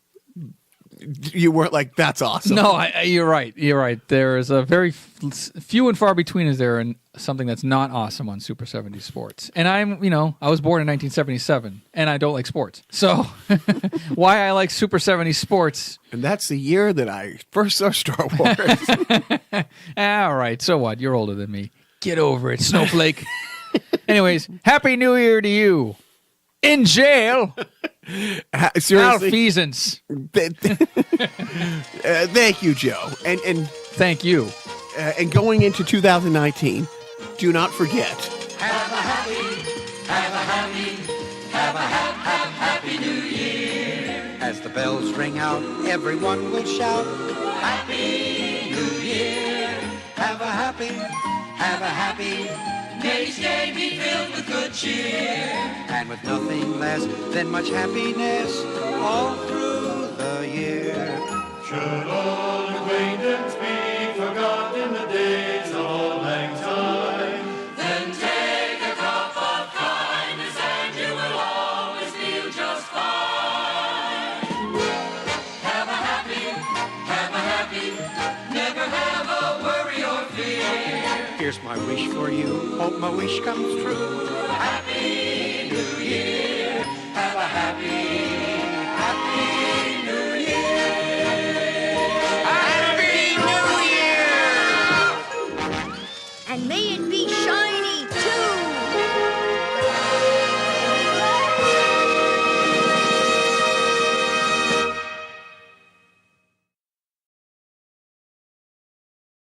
you weren't like, that's awesome? No, you're right. You're right. There is a very few and far between is there in something that's not awesome on Super 70 Sports. And I was born in 1977, and I don't like sports. So why I like Super 70 Sports. And that's the year that I first saw Star Wars. All right. So what? You're older than me. Get over it, snowflake. Anyways, Happy New Year to you. In jail. Seriously. Malfeasance. Thank you, Joe. And thank you. And going into 2019, do not forget. Have a happy New Year. As the bells ring out, everyone will shout, Happy New Year. Have a happy, may each day be filled with good cheer. And with nothing less than much happiness all through the year. Should old acquaintance be forgotten in the days of old lang syne, Then take a cup of kindness and you will always feel just fine. Have a Here's my wish for you. Hope my wish comes true. Happy New Year. Have a happy New Year. Happy New Year. And may it